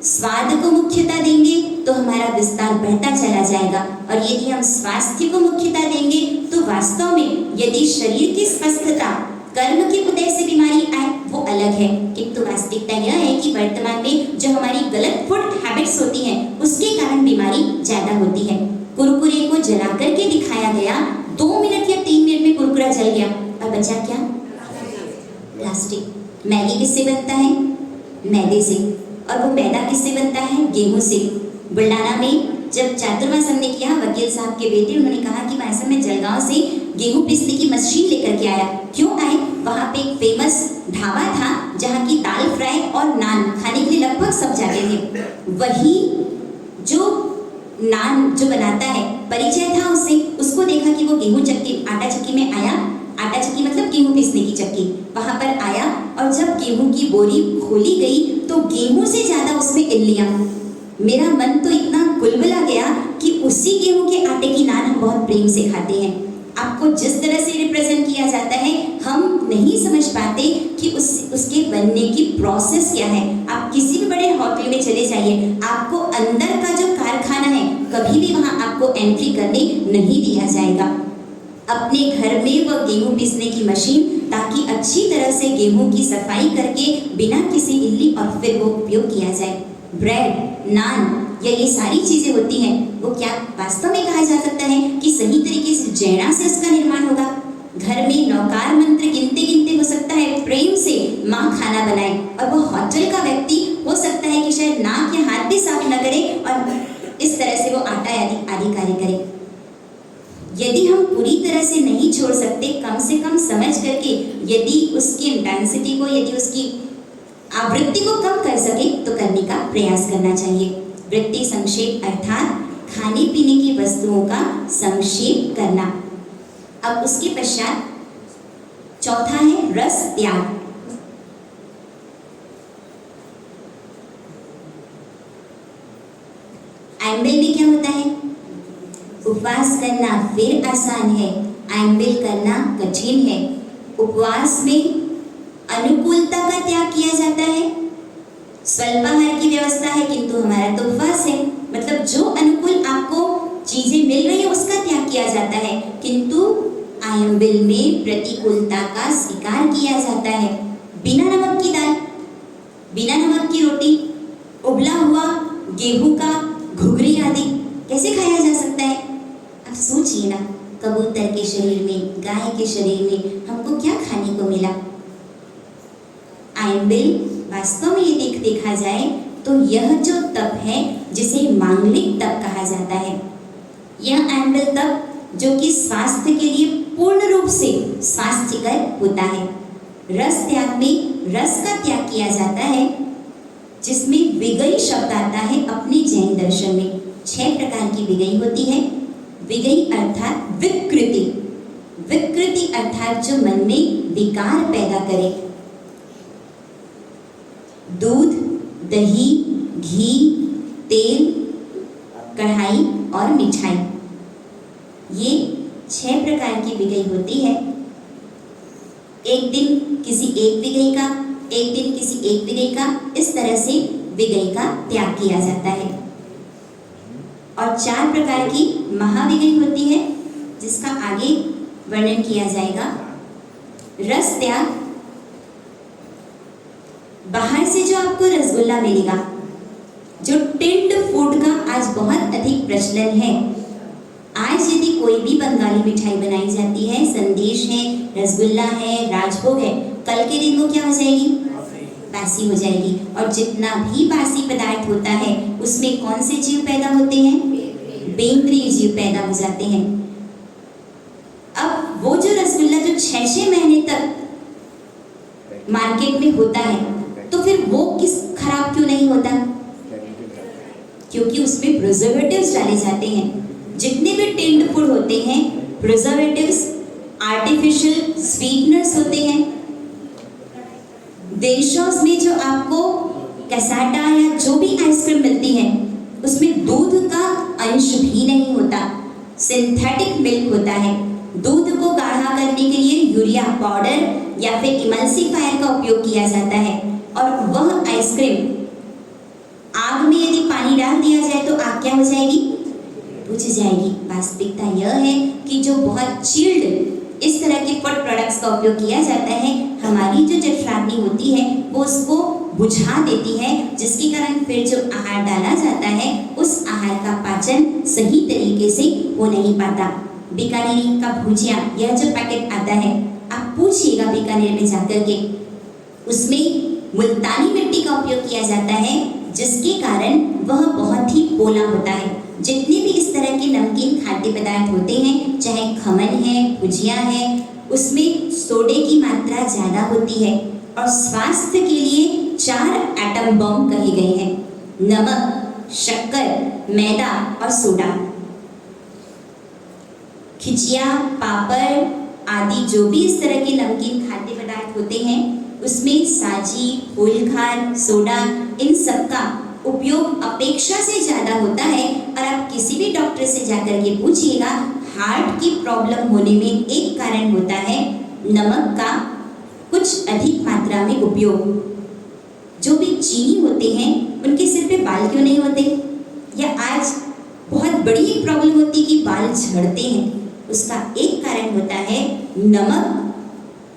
S1: स्वाद को मुख्यता देंगे तो हमारा विस्तार बढ़ता चला जाएगा, और यदि हम स्वास्थ्य को मुख्यता देंगे तो वास्तव में यदि शरीर की स्वस्थता कर्म के उदय से बीमारी आए वो अलग है, किंतु वास्तविकता यह है कि वर्तमान में जो हमारी गलत फूड हैबिट्स होती हैं उसके कारण बीमारी ज्यादा होती है। कुरकुरे को जला करके दिखाया गया, 2 मिनट या 3 मिनट में कुरकुरा जल गया, और बचा क्या? प्लास्टिक। मैगी किससे बनता है? मैदे से, और वो मैदा किससे बनता है? गेहूं से। बुल्डाना में जब चातुर्मास हमने किया, वकील साहब के बेटे उन्होंने कहा कि भाई साहब मैं जलगांव से गेहूं पीसने की मशीन लेकर के आया। क्यों आए? वहाँ पे एक फेमस ढाबा था जहाँ की दाल फ्राई और नान खाने के लिए लगभग सब जाते थे। वही जो नान जो बनाता है, परिचय था उससे, उसको देखा कि वो गेहूं चक्की, आटा चक्की में आया। आटा चक्की मतलब गेहूं पीसने की चक्की, वहां पर आया, और जब गेहूं की बोरी खोली गई तो गेहूं से ज्यादा उसमें इल्लियां। मेरा मन तो इतना कुलबुला गया कि उसी गेहूं के आटे की नान हम बहुत प्रेम से खाते हैं। आपको जिस तरह से रिप्रेजेंट किया जाता है हम नहीं समझ पाते कि उसके बनने की प्रोसेस क्या है। आप किसी भी बड़े होटल में चले जाइए, आपको अंदर का जो कारखाना है कभी भी वहां आपको एंट्री करने नहीं दिया जाएगा। अपने घर में वह गेहूं पीसने की मशीन, ताकि अच्छी तरह से गेहूं की सफाई करके बिना किसी इल्ली और फिर वो उपयोग किया जाए। ब्रेड, नान या ये सारी चीजें होती हैं, वो क्या वास्तव में कहा जा सकता है कि सही तरीके से जैना से उसका निर्माण होगा? घर में नौकार मंत्र गिनते गिनते हो सकता है प्रेम से माँ खाना बनाए, और वो होटल का व्यक्ति हो सकता है कि शायद नाक या हाथ भी साफ न करे और इस तरह से वो आटा आदि कार्य करे। यदि हम पूरी तरह से नहीं छोड़ सकते, कम से कम समझ करके यदि उसकी इंटेंसिटी को, यदि उसकी आवृत्ति को कम कर सके तो करने का प्रयास करना चाहिए। वृत्ति संक्षेप अर्थात खाने पीने की वस्तुओं का संक्षेप करना। अब उसके पश्चात चौथा है रस त्याग। आइंबिल में क्या होता है? उपवास करना फिर आसान है, आइंबिल करना कठिन है। उपवास में अनुकूलता का त्याग किया जाता है, स्वल्पाहार की व्यवस्था है, किंतु हमारा तो उपवास है, मतलब जो अनुकूल आपको चीजें मिल रही है उसका त्याग किया जाता है, किंतु आइंबिल में प्रतिकूलता का स्वीकार किया जाता है। बिना नमक की दाल, बिना नमक की रोटी, उबला हुआ गेहूं का घुघरी आदि कैसे खाया जा सकता है? अब सोचिए ना, कबूतर के शरीर में, गाय के शरीर में हमको क्या खाने को मिला? आइंबिल वास्तव में ये देखा जाए तो यह जो तप है जिसे मांगलिक तप कहा जाता है, यह आइंबिल तप जो कि स्वास्थ्य के लिए पूर्ण रूप से स्वास्थ्यकर होता है। रस त्याग में रस का त्याग किया जाता है, जिसमें विगई शब्द आता है अपने जैन दर्शन में। 6 प्रकार की विगई होती है। विगई अर्थात विकृति, विकृति अर्थात जो मन में विकार पैदा करे। दूध, दही, घी, तेल, कढ़ाई और मिठाई, ये 6 प्रकार की विगई होती है। एक दिन किसी एक विगई का, एक दिन किसी एक विगई का, इस तरह से विगई का त्याग किया जाता है। और 4 प्रकार की महाविगई होती है, जिसका आगे वर्णन किया जाएगा। रस त्याग, बाहर से जो आपको रसगुल्ला मिलेगा, जो टिन्ड फूड का आज बहुत अधिक प्रचलन है। आज यदि कोई भी बंगाली मिठाई बनाई जाती है, संदेश है, रसगुल्ला है, राजभोग है, कल के दिन वो क्या हो जाएगी? बासी हो जाएगी। और जितना भी बासी पदार्थ होता है उसमें कौन से जीव पैदा होते हैं? बेंद्रीय जीव पैदा हो जाते हैं। अब वो जो रसगुल्ला जो 6-6 महीने तक मार्केट में होता है, तो फिर वो किस खराब क्यों नहीं होता? क्योंकि उसमें प्रिजर्वेटिव्स डाले जाते हैं। जितने भी टिन्ड फूड होते हैं, प्रिजर्वेटिव्स, आर्टिफिशियल स्वीटनर्स होते हैं। देशों में जो आपको कैसाटा या जो भी आइसक्रीम मिलती है, उसमें दूध का अंश भी नहीं होता, सिंथेटिक मिल्क होता है। दूध को गाढ़ा करने के लिए यूरिया पाउडर या फिर इमल्सिफायर का उपयोग किया जाता है। और वह आइसक्रीम आग में यदि पानी डाल दिया जाए तो आग क्या हो जाएगी? बुझ जाएगी। वास्तविकता यह है कि जो बहुत चिल्ड इस तरह के फूड प्रोडक्ट्स का उपयोग किया जाता है, हमारी जो जठराग्नि होती है वो उसको बुझा देती है, जिसके कारण फिर जो आहार डाला जाता है उस आहार का पाचन सही तरीके से हो नहीं पाता। बीकानेरी का भुजिया, यह जो पैकेट आता है, आप पूछिएगा बीकानेर में जाकर के, उसमें मुल्तानी मिट्टी का उपयोग किया जाता है, जिसके कारण वह बहुत ही पोला होता है। जितने भी इस तरह के नमकीन खाद्य पदार्थ होते हैं, चाहे खमन है, भुजिया है, उसमें सोडे की मात्रा ज़्यादा होती है। और स्वास्थ्य के लिए 4 एटम बम कहे गए हैं: नमक, शक्कर, मैदा और सोडा। खिचिया, पापड़ आदि जो भी इस तरह के नमकीन खाद्य पदार्थ होते हैं, उसमें साजी, फूलखार, सोडा, इन सब का उपयोग अपेक्षा से ज़्यादा होता है। और आप किसी भी डॉक्टर से जाकर के पूछिएगा, हार्ट की प्रॉब्लम होने में एक कारण होता है नमक का कुछ अधिक मात्रा में उपयोग। जो भी चीनी होते हैं, उनके सिर पे बाल क्यों नहीं होते? या आज बहुत बड़ी एक प्रॉब्लम होती है कि बाल झड़ते हैं, उसका एक कारण होता है नमक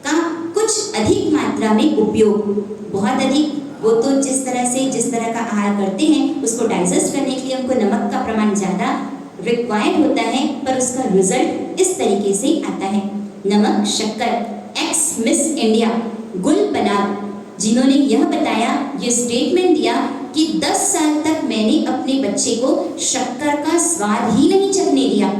S1: का कुछ अधिक मात्रा में उपयोग। बहुत अधिक, वो तो जिस तरह का आहार करते हैं उसको डाइजेस्ट करने के लिए उनको नमक का प्रमाण ज़्यादा रिक्वायर्ड होता है, पर उसका रिजल्ट इस तरीके से आता है। नमक, शक्कर। एक्स मिस इंडिया गुल पनाग, जिन्होंने यह बताया, ये स्टेटमेंट दिया कि 10 साल तक मैंने अपने बच्चे को शक्कर का स्वाद ही नहीं चखने दिया।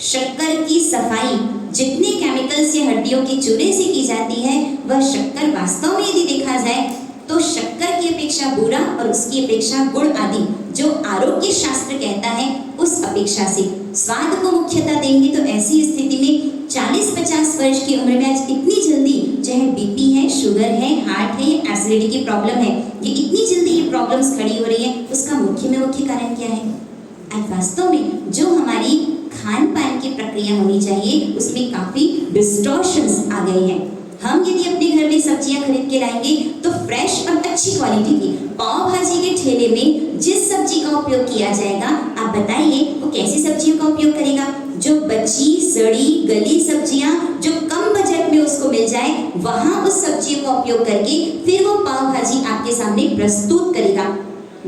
S1: शक्कर की सफाई जितने केमिकल्स या हड्डियों के चूरे से की जाती है, वह शक्कर वास्तव में यदि देखा जाए तो शक्कर की अपेक्षा बूरा और उसकी अपेक्षा गुड़ आदि जो आरोग्य शास्त्र कहता है उस अपेक्षा से स्वाद को मुख्यता देंगे, तो ऐसी स्थिति में 40-50 वर्ष की उम्र में आज इतनी जल्दी, चाहे बीपी है, शुगर है, हार्ट है, एसिडिटी की प्रॉब्लम है, ये इतनी जल्दी ये प्रॉब्लम्स खड़ी हो रही है, उसका मुख्य कारण क्या है? आज वास्तव में जो हमारी खान पान की प्रक्रिया होनी चाहिए उसमें काफ़ी डिस्टॉर्शंस आ गए हैं। हम यदि अपने घर में सब्जियां खरीद के लाएंगे तो फ्रेश और अच्छी क्वालिटी की, पाव भाजी के ठेले में जिस सब्जी का उपयोग किया जाएगा, आप बताइए वो कैसी सब्जियों का उपयोग करेगा? जो बची, सड़ी, गली सब्जियां जो कम बजट में उसको मिल जाए, वहां उस सब्जियों का उपयोग करके फिर वो पाव भाजी आपके सामने प्रस्तुत करेगा।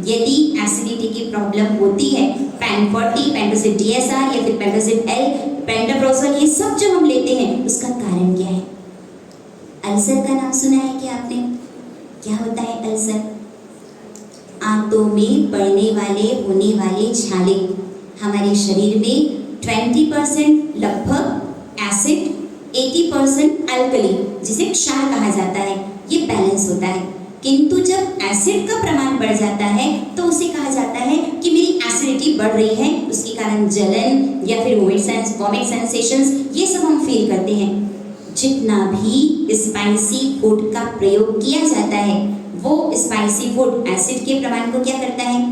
S1: यदि एसिडिटी की प्रॉब्लम होती है, पैन40, पेंटोसिड DSR या फिर पेंटोसिड L, पेंटाप्रोसोल, ये सब जो हम लेते हैं, उसका कारण क्या है? अल्सर का नाम सुना है क्या आपने? क्या होता है अल्सर? आंतों में पड़ने वाले, होने वाले छाले। हमारे शरीर में 20% लगभग एसिड, 80% अल्कली, जिसे क्षार कहा जाता है, ये बैलेंस होता है। किंतु जब एसिड का प्रमाण बढ़ जाता है तो उसे कहा जाता है कि मेरी एसिडिटी बढ़ रही है, उसके कारण जलन या फिर वॉमिट सेंसेशंस ये सब हम फील करते हैं। जितना भी स्पाइसी फूड का प्रयोग किया जाता है वो स्पाइसी फूड एसिड के प्रमाण को क्या करता है,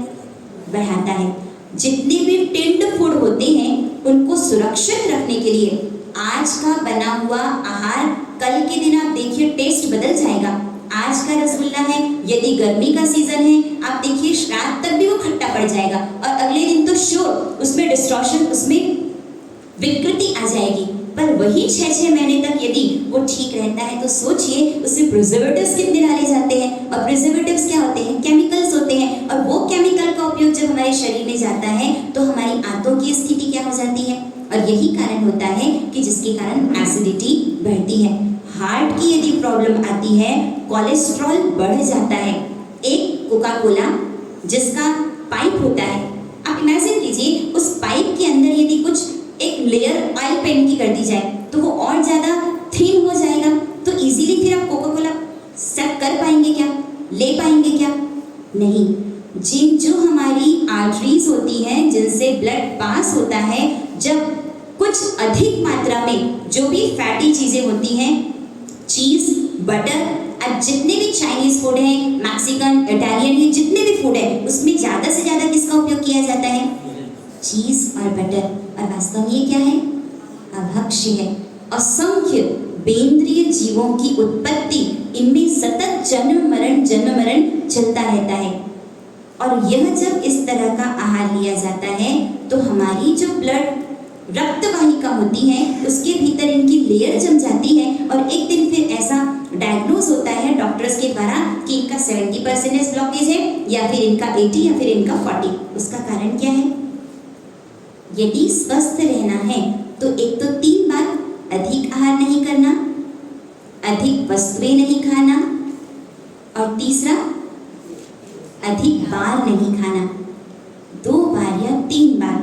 S1: बढ़ाता है। जितने भी टिन्ड फूड होते हैं उनको सुरक्षित रखने के लिए आज का बना हुआ आहार कल के दिन आप देखिए टेस्ट बदल जाएगा। आज का रसगुल्ला है, यदि गर्मी का सीजन है आप देखिए रात तक भी वो खट्टा पड़ जाएगा और अगले दिन तो श्योर उसमें डिस्टॉर्शन, उसमें विकृति आ जाएगी। पर वही 6-6 महीने तक यदि वो ठीक रहता है तो सोचिए उसमें प्रिजर्वेटिव्स कितने डाले जाते हैं। और प्रिजर्वेटिव्स क्या होते हैं, केमिकल्स होते हैं, और वो केमिकल का उपयोग जब हमारे शरीर में जाता है तो हमारी आंतों की स्थिति क्या हो जाती है, और यही कारण होता है कि जिसके कारण एसिडिटी बढ़ती है। हार्ट की यदि प्रॉब्लम आती है, कोलेस्ट्रॉल बढ़ जाता है। एक कोका कोला जिसका पाइप होता है, आप इमेजिन कीजिए उस पाइप के अंदर यदि कुछ एक लेयर ऑयल पेंट की कर दी जाए तो वो और ज़्यादा थिन हो जाएगा, तो इजीली फिर आप कोका कोला सक कर पाएंगे क्या, ले पाएंगे क्या? नहीं। जो हमारी आर्टरीज होती हैं जिनसे ब्लड पास होता है, जब कुछ अधिक मात्रा में जो भी फैटी चीज़ें होती हैं, चीज़, बटर, अब जितने भी चाइनीज़ फूड हैं, मैक्सिकन, इटालियन, ये जितने भी फूड है उसमें ज़्यादा से ज़्यादा किसका उपयोग किया जाता है, चीज़ और बटर। और वास्तव में ये क्या है, अभक्ष्य है। असंख्य बेंद्रिय जीवों की उत्पत्ति, इनमें सतत जन्म मरण चलता रहता है। और यह जब इस तरह का आहार लिया जाता है तो हमारी जो ब्लड रक्त वाहिका होती है उसके भीतर इनकी लेयर जम जाती है और एक दिन फिर ऐसा डायग्नोज होता है डॉक्टर्स के द्वारा कि इनका 70% ब्लॉकेज है या फिर इनका 80 या फिर इनका 40। उसका कारण क्या है? यदि स्वस्थ रहना है तो एक तो 3 बार अधिक आहार नहीं करना, अधिक वस्तुएं नहीं खाना, और तीसरा अधिक बार नहीं खाना। 2 बार या 3 बार,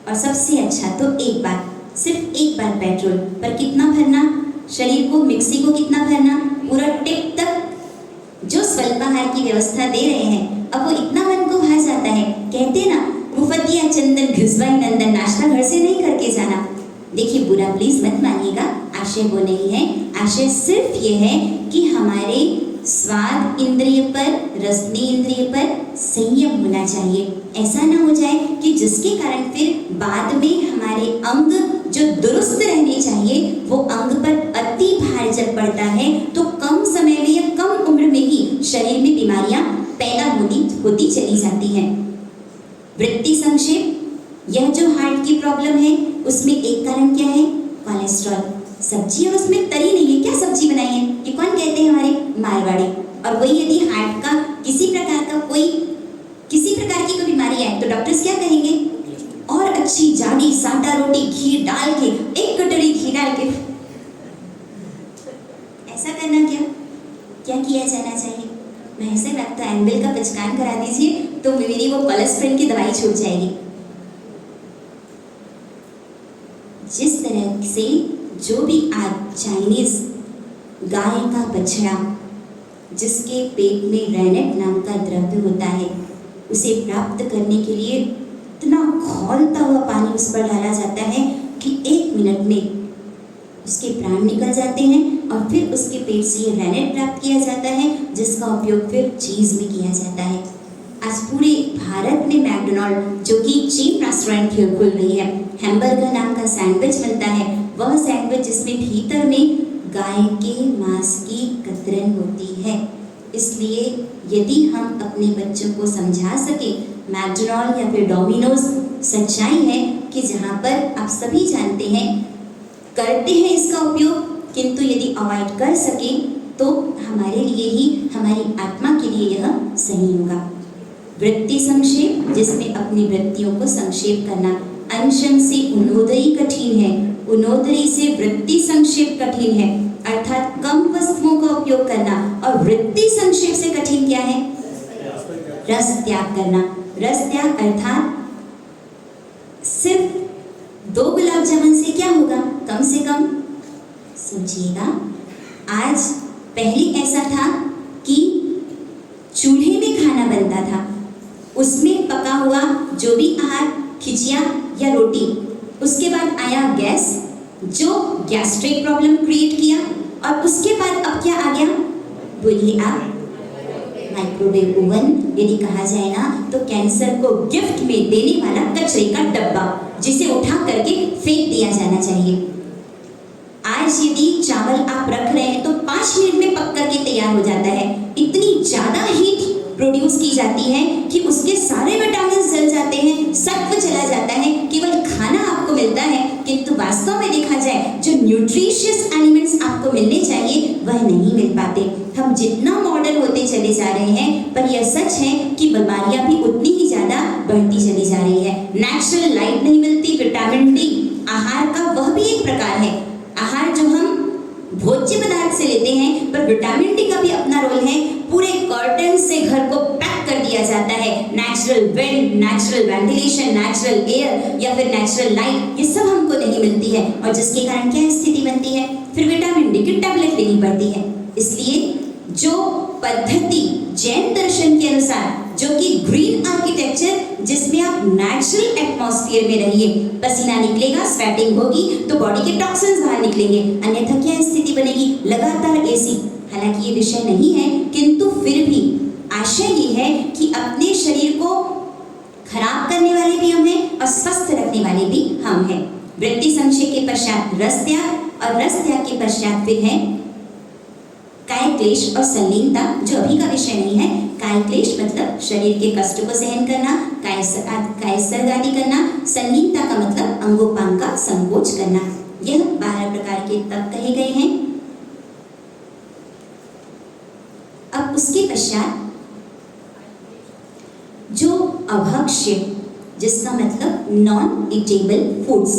S1: और सबसे अच्छा तो 1 बार, सिर्फ 1 बार पेट्रोल पर कितना भरना, शरीर को, मिक्सी को कितना भरना, पूरा टिप तक जो स्वल्पाहार की व्यवस्था दे रहे हैं। अब वो इतना मन को भा जाता है, कहते ना मुफतिया चंदन घिसवाई नंदन, नाश्ता घर से नहीं करके जाना। देखिए बुरा प्लीज मत मानिएगा, आशय वो नहीं है। आशय सिर्फ ये है कि हमारे स्वाद इंद्रिय पर, रसनी इंद्रिय पर संयम होना चाहिए। ऐसा ना हो जाए कि जिसके कारण फिर बाद में हमारे अंग जो दुरुस्त रहने चाहिए वो अंग पर अति भार जब पड़ता है तो कम समय में या कम उम्र में ही शरीर में बीमारियां पैदा होती चली जाती हैं। वृत्ति संक्षेप, यह जो हार्ट की प्रॉब्लम है उसमें एक कारण क्या है, कोलेस्ट्रॉल। सब्जी और उसमें तरी नहीं है, क्या सब्जी बनाई है, ये कौन कहते हैं, हमारे मारवाड़ी। और वही यदि हार्ट का किसी प्रकार की कोई बीमारी है तो डॉक्टर्स क्या कहेंगे, और अच्छी जाड़ी सादा रोटी घी डाल के, 1 कटोरी घी डाल के, ऐसा करना क्या किया जाना चाहिए? महसे लगता है एम्बिल का पचकान करा दीजिए तो मेरी वो कोलेस्ट्रॉल की दवाई छूट जाएगी। जिस तरह से जो भी आज चाइनीज गाय का बछड़ा जिसके पेट में रेनेट नाम का द्रव्य होता है, उसे प्राप्त करने के लिए इतना खौलता हुआ पानी उस पर डाला जाता है कि 1 मिनट में उसके प्राण निकल जाते हैं और फिर उसके पेट से ये रेनेट प्राप्त किया जाता है जिसका उपयोग फिर चीज़ में किया जाता है। आज पूरे भारत में मैकडोनाल्ड जो कि चीन रेस्टोरेंट खुल रही है, हैमबर्गर नाम का सैंडविच बनता है। वह सैंडविच जिसमें भीतर में गाय के मांस की कतरन होती है। इसलिए यदि हम अपने बच्चों को समझा सके, मैकडोनाल्ड या फिर डोमिनोज सच्चाई है कि जहाँ पर आप सभी जानते हैं करते हैं इसका उपयोग, किंतु यदि अवॉइड कर सके तो हमारे लिए ही, हमारी आत्मा के लिए यह सही होगा। वृत्ति संक्षेप, जिसमें अपनी वृत्तियों को संक्षेप करना। अंशन से उनोदरी कठिन है, उनोदरी से वृत्ति संक्षेप कठिन है, अर्थात कम वस्तुओं का उपयोग करना। और वृत्ति संक्षेप से कठिन क्या है? रस त्याग करना। रस त्याग अर्थात सिर्फ 2 गुलाब जामुन से क्या होगा, कम से कम सोचिएगा। आज पहले ऐसा था कि चूल्हे में खाना बनता था, उसमें पका हुआ जो भी आहार, खिचिया या रोटी, उसके बाद आया गैस जो गैस्ट्रिक प्रॉब्लम क्रिएट किया, और उसके बाद अब क्या आ गया, बोलिए आप, माइक्रोवेव ओवन। यदि कहा जाए ना तो कैंसर को गिफ्ट में देने वाला कचरे का डब्बा, जिसे उठा करके फेंक दिया जाना चाहिए। आज यदि चावल आप रख रहे हैं तो 5 मिनट में पक करके तैयार हो जाता है। इतनी ज्यादा हीट प्रोड्यूस की जाती है कि उसके सारे विटामिन जल जाते हैं, सत्व चला जाता है, केवल खाना आपको मिलता है, किंतु वास्तव में देखा जाए जो न्यूट्रिशियस एलिमेंट्स आपको मिलने चाहिए वह नहीं मिल पाते। हम जितना मॉडर्न होते चले जा रहे हैं, पर यह सच है कि बीमारियां भी उतनी ही ज्यादा बढ़ती चली जा रही है। नेचुरल लाइट नहीं मिलती, विटामिन डी आहार का वह भी एक प्रकार है। आहार जो हम भोज्य पदार्थ से लेते हैं, पर विटामिन डी का भी अपना रोल है। पूरे कर्टन से घर को पैक कर दिया जाता है। Natural wind, natural ventilation, natural air या फिर नेचुरल लाइट, ये सब हमको नहीं मिलती है, और जिसके कारण क्या स्थिति बनती है, फिर विटामिन डी की टैबलेट लेनी पड़ती है। इसलिए जो पद्धति जैन दर्शन के अनुसार, जो कि ग्रीन आर्किटेक्चर, जिसमें आप नेचुरल एटमॉस्फेयर में रहिए, पसीना निकलेगा, स्वेटिंग होगी तो बॉडी के टॉक्सिन्स बाहर निकलेंगे, अन्यथा क्या स्थिति बनेगी, लगातार एसी। हालांकि ये विषय नहीं है, किंतु फिर भी आशय ये है कि अपने शरीर को खराब करने वाले भी हम हैं और स्वस्थ रखने वाले भी हम हैं। वृत्ति संशय के पश्चात रस त्याग, और रस त्याग के पश्चात फिर है काय क्लेश और संलीनता, जो अभी का विषय नहीं है। काय क्लेश मतलब शरीर के कष्ट को सहन करना, काय सर्ग आदि करना। संलीनता का मतलब अंगोपांग का संकोच करना। यह 12 प्रकार के तप कहे गए हैं। अब उसके पश्चात जो अभक्ष्य, जिसका मतलब नॉन ईटेबल फूड्स,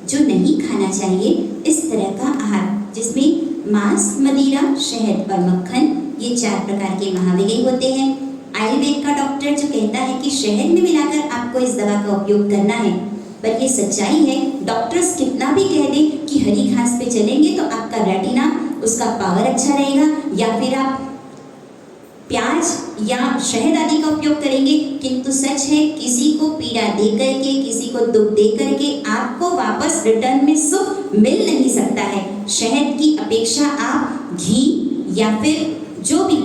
S1: जो नहीं खाना चाहिए, इस तरह का आहार, जिसमें मांस, मदिरा, शहद और मक्खन, ये 4 प्रकार के महाविगई होते हैं। आयुर्वेद का डॉक्टर जो कहता है कि शहद में मिलाकर आपको इस दवा का उपयोग करना है, पर ये सच्चाई है। डॉक्टर्स कितना भी कह दें कि हरी घास पे चलेंगे तो आपका रेटिना, उसका पावर अच्छा रहेगा, या फिर आप प्याज या शहद आदि का उपयोग करेंगे, किंतु सच है किसी को पीड़ा दे करके, किसी को दुख दे करके आपको वापस रिटर्न में सुख मिल नहीं सकता है। शहद की अपेक्षा आप घी या फिर जो भी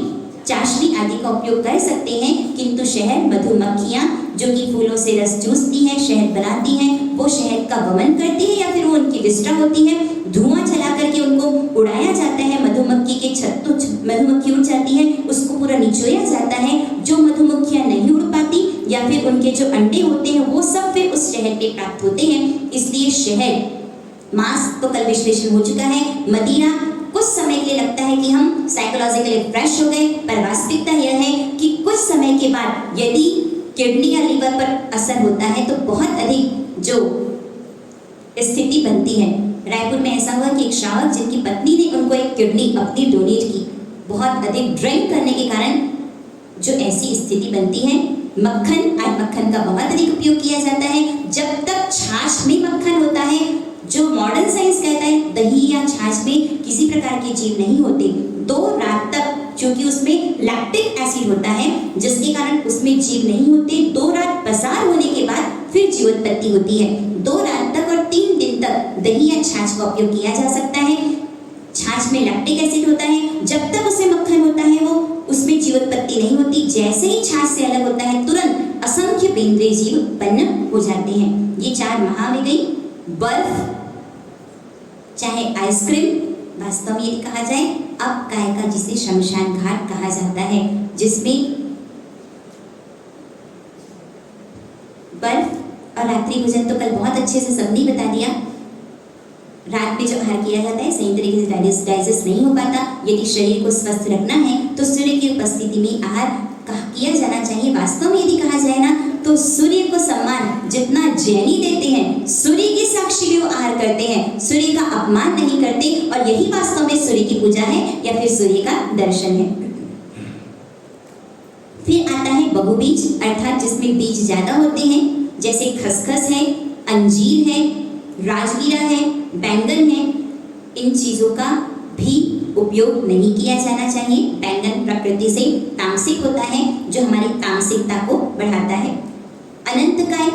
S1: चाशनी आदि का उपयोग कर सकते हैं, किंतु शहद, मधुमक्खियाँ जो कि फूलों से रस चूसती हैं, शहद बनाती हैं, वो शहद का वमन करती है या फिर वो उनकी विष्ठा होती है। धुआं चला करके उनको उड़ाया जाता है, मधुमक्खी के छत्तों मधुमक्खी उड़ जाती है, उसको पूरा निचोया जाता है। जो मधुमक्खियाँ नहीं उड़ पाती या फिर उनके जो अंडे होते हैं वो सब फिर उस शहद पे प्राप्त होते हैं। इसलिए शहद, मांस तो कल विश्लेषण हो चुका है। मदिरा कुछ समय के लिए लगता है कि हम साइकोलॉजिकली फ्रेश हो गए, पर वास्तविकता यह है कि कुछ समय के बाद यदि किडनी या लीवर पर असर होता है तो बहुत अधिक जो स्थिति बनती है। रायपुर में ऐसा हुआ कि एक श्रावक, जिनकी पत्नी ने उनको एक किडनी अपनी डोनेट की, बहुत अधिक ड्रिंक करने के कारण जो ऐसी स्थिति बनती है। मक्खन, आज मक्खन का बहुत अधिक उपयोग किया जाता है। जब तक छाछ में मक्खन होता है, जो मॉडर्न साइंस कहता है दही या छाछ में किसी प्रकार के जीव नहीं होते, 2 रात तक, क्योंकि उसमें लैक्टिक एसिड होता है जिसके कारण उसमें जीव नहीं होते। 2 रात पसार होने के बाद फिर जीवोत्पत्ति होती है। 2 रात तक और 3 दिन तक दही या छाछ का उपयोग किया जा सकता है। छाछ में लैक्टिक एसिड होता है, जब तक उसमें मक्खन होता है वो उसमें जीवोत्पत्ति नहीं होती। जैसे ही छाछ से अलग होता है, तुरंत असंख्य बेंद्रीय जीव उत्पन्न हो जाते हैं। ये 4 महाविगई। बर्फ चाहे आइसक्रीम, वास्तव में यदि कहा जाए अब काय का, जिसे शमशान घाट कहा जाता है, जिसमें बर्फ और रात्रि भोजन तो कल बहुत अच्छे से सबने बता दिया। रात में जो आहार किया जाता है सही तरीके से डाइजेस्ट नहीं हो पाता। यदि शरीर को स्वस्थ रखना है तो सूर्य की उपस्थिति में आहार किया जाना चाहिए। वास्तव में यदि कहा जाए ना तो सूर्य को सम्मान जितना जैनी देते हैं, सूर्य की साक्षी भी वो आहार करते हैं, सूर्य का अपमान नहीं करते, और यही वास्तव में सूर्य की पूजा है या फिर सूर्य का दर्शन है। फिर आता है बहुबीज, अर्थात जिसमें बीज ज्यादा होते हैं, जैसे खसखस है, अंजीर है, राजगीरा है, बैंगन है। इन चीजों का भी उपयोग नहीं किया जाना चाहिए। बैंगन प्रकृति से तामसिक होता है, जो हमारी तामसिकता को बढ़ाता है। अनंतकाय,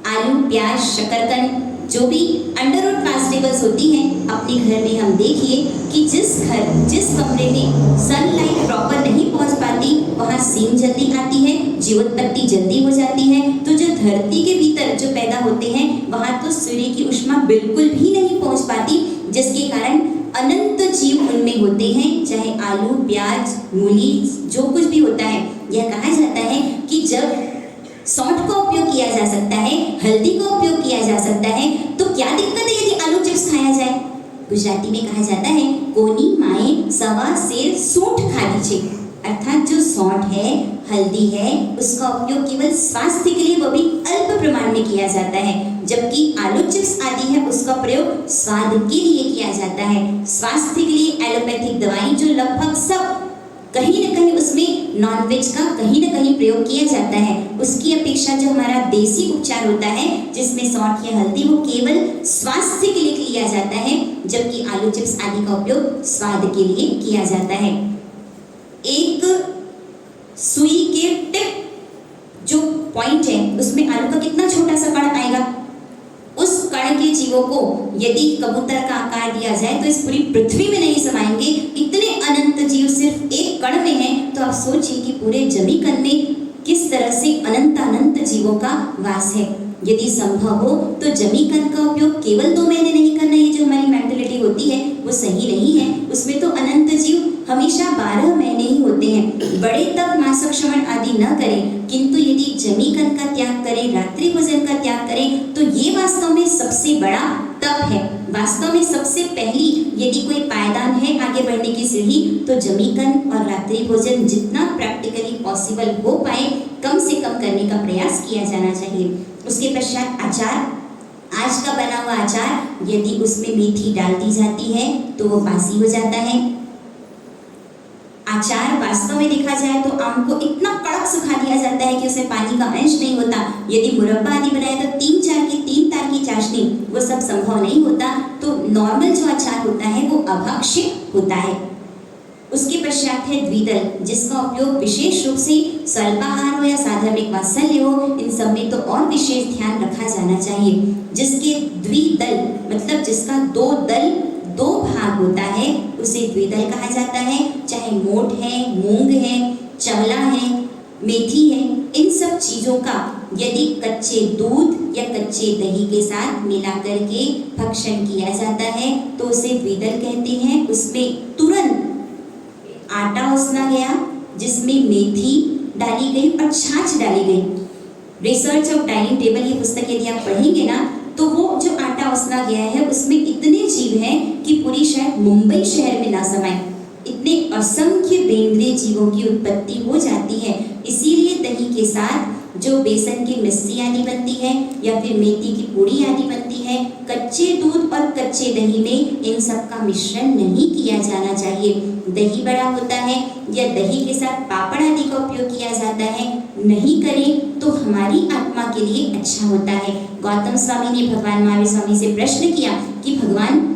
S1: आलू, प्याज, शकरकंद, जो भी अंडरवुड वेजिटेबल्स होती हैं, अपने घर में हम देखिए कि जिस कमरे में सनलाइट प्रॉपर नहीं पहुंच पाती, वहाँ सीम जल्दी आती है, जीवोत्पत्ति जल्दी हो जाती है। तो जो धरती के भीतर जो पैदा होते हैं, वहाँ तो सूर्य की ऊष्मा बिल्कुल भी नहीं पहुंच पाती, जिसके कारण अनंत जीव उनमें होते हैं। चाहे आलू, प्याज, मूली, जो कुछ भी होता है, यह कहा जाता है कि जब सौंठ का उपयोग किया जा सकता है, हल्दी का उपयोग किया जा सकता है, तो क्या दिक्कत है यदि आलू चिप्स खाया जाए। गुजराती में कहा जाता है, कोनी माए सवा सेर सूंठ खा दीजिए, अर्थात जो सौंठ है, हल्दी है, उसका उपयोग केवल स्वास्थ्य के लिए, वो भी अल्प प्रमाण में किया जाता है, जबकि आलू चिप्स आदि है उसका प्रयोग स्वाद के लिए किया जाता है। स्वास्थ्य के लिए एलोपैथिक दवाई जो लगभग सब कहीं न कहीं उसमें नॉनवेज का कहीं न कहीं प्रयोग किया जाता है, उसकी अपेक्षा जो हमारा देसी उपचार होता है, जिसमें सौंठ या हल्दी, वो केवल स्वास्थ्य के लिए किया जाता है, जबकि आलू चिप्स आदि का उपयोग स्वाद के लिए किया जाता है। एक सुई के टिप जो पॉइंट है, उसमें आलू का कितना छोटा सा कण आएगा, उस कण के जीवों को यदि कबूतर का आकार दिया जाए तो इस पूरी पृथ्वी में नहीं समाएंगे। इतने अनंत जीव सिर्फ एक कण में हैं, तो आप सोचिए कि पूरे जमीकन में किस तरह से अनंत जीवों का वास है। यदि संभव हो तो जमीकन का उपयोग केवल 2 महीने नहीं करना, ये जो हमारी मेंटालिटी होती है वो सही नहीं है। उसमें तो अनंत जीव हमेशा 12 महीने ही होते हैं। बड़े तक मासिक श्रवण आदि न करें, किंतु यदि जमीकन का त्याग करें, रात्रि भोजन का त्याग करें, तो ये वास्तव में सबसे बड़ा तप है। वास्तव में सबसे पहली यदि कोई पायदान है आगे बढ़ने की सीढ़ी, तो जमीकन और रात्रि भोजन जितना प्रैक्टिकली पॉसिबल हो पाए कम से कम करने का प्रयास किया जाना चाहिए। उसके पश्चात अचार, आज का बना हुआ अचार यदि उसमें मेथी डाल दी जाती है तो वो बासी हो जाता है। अचार वास्तव में देखा जाए तो आम को इतना कड़क सुखा दिया जाता है कि उसमें पानी का अंश नहीं होता। यदि मुरब्बा आदि बनाए तो 3 तार की चाशनी, वो सब संभव नहीं होता। तो नॉर्मल जो अचार होता है वो अभक्ष्य होता है। उसके पश्चात है द्विदल, जिसका उपयोग विशेष रूप से स्वल्पाहार हो या साधारण वात्सल्य हो, इन सब में तो और विशेष ध्यान रखा जाना चाहिए। जिसके द्विदल मतलब जिसका 2 दल 2 भाग होता है, उसे द्विदल कहा जाता है। चाहे मोठ है, मूंग है, चवला है, मेथी है, इन सब चीजों का यदि कच्चे दूध या कच्चे दही के साथ मिला करके भक्षण किया जाता है तो उसे द्विदल कहते हैं। उसमें तुरंत आटा उसना गया, जिसमें मेथी डाली गई और छाछ डाली गई। रिसर्च ऑफ डाइनिंग टेबल, ये पुस्तक यदि आप पढ़ेंगे ना, तो वो जो आटा उसना गया है उसमें इतने जीव हैं कि पूरी शायद मुंबई शहर में ना समाए। इतने असंख्य बेंद्रे जीवों की उत्पत्ति हो जाती है। इसीलिए दही के साथ जो बेसन की मिश्री आदि बनती है या फिर मेथी की पूड़ी आदि बनती है, कच्चे दूध और कच्चे दही में इन सब का मिश्रण नहीं किया जाना चाहिए। दही बड़ा होता है या दही के साथ पापड़ आदि का उपयोग किया जाता है, नहीं करें तो हमारी आत्मा के लिए अच्छा होता है। गौतम स्वामी ने भगवान महावीर स्वामी से प्रश्न किया कि भगवान,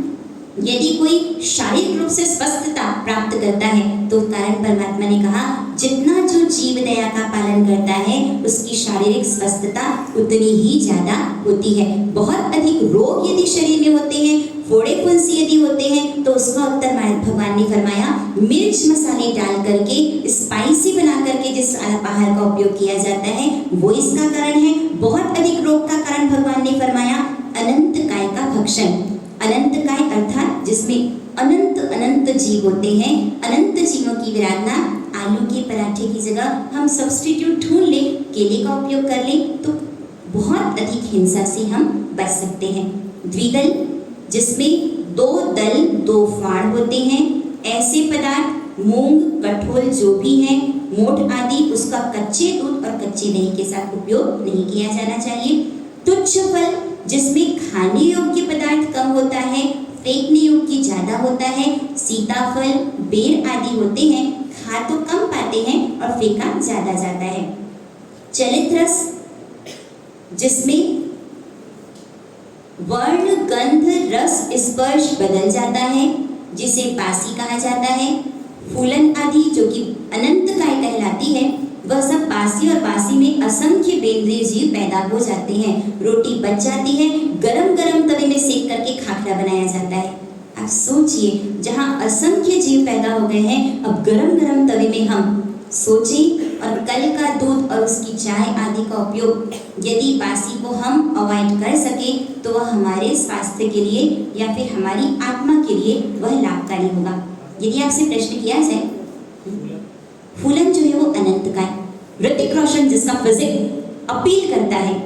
S1: यदि कोई शारीरिक रूप से स्वस्थता प्राप्त करता है तो कारण परमात्मा ने कहा, जितना जो जीव दया का पालन करता है उसकी शारीरिक स्वस्थता उतनी ही ज्यादा होती है। बहुत अधिक रोग यदि शरीर में होते हैं, फोड़े फुंसी यदि होते हैं, तो उसका उत्तर भगवान ने फरमाया, मिर्च मसाले डाल करके स्पाइसी बना करके जिस आहार का उपयोग किया जाता है वो इसका कारण है। बहुत अधिक रोग का कारण भगवान ने फरमाया अनंत काय का भक्षण। अनंत काय अर्थात जिसमें अनंत जीव होते हैं, अनंत जीवों की विराधना। आलू के पराठे की जगह हम सब्स्टिट्यूट ढूंढ लें, केले का उपयोग कर लें, तो बहुत अधिक हिंसा से हम बच सकते हैं। द्विदल, जिसमें 2 दल 2 फाड़ होते हैं। ऐसे पदार्थ मूंग, कठोल जो भी है, मोठ आदि, उसका कच्चे दूध और कच्चे दही के साथ उपयोग नहीं किया जाना चाहिए। तुच्छ फल, जिसमें खाने योग्य पदार्थ कम होता है, फेंकने योग्य ज्यादा होता है। सीताफल, बेर आदि होते हैं, खा तो कम पाते हैं और फेंका ज्यादा जाता है। चलित रस, जिसमें वर्ण, गंध, रस, स्पर्श बदल जाता है। जिसे बासी कहा जाता है। फूलन आदि जो कि अनंत काय कहलाती है, वह सब बासी और बासी में असंख्य बेंद्रीय जीव पैदा हो जाते हैं। रोटी बच जाती है, गरम गरम तवे में सेक करके खाखरा बनाया जाता है। आप सोचिए, जहाँ असंख्य जीव पैदा हो गए हैं, अब गरम गरम तवे में हम सोचें, और कल का दूध और उसकी चाय आदि का उपयोग यदि बासी को हम अवॉइड कर सकें तो वह हमारे स्वास्थ्य के लिए या फिर हमारी आत्मा के लिए वह लाभकारी होगा। यदि आपसे प्रश्न किया जाए, फूलन जो है वो अनंत का है। ऋतिक रोशन जिसका फिजिक अपील करता है,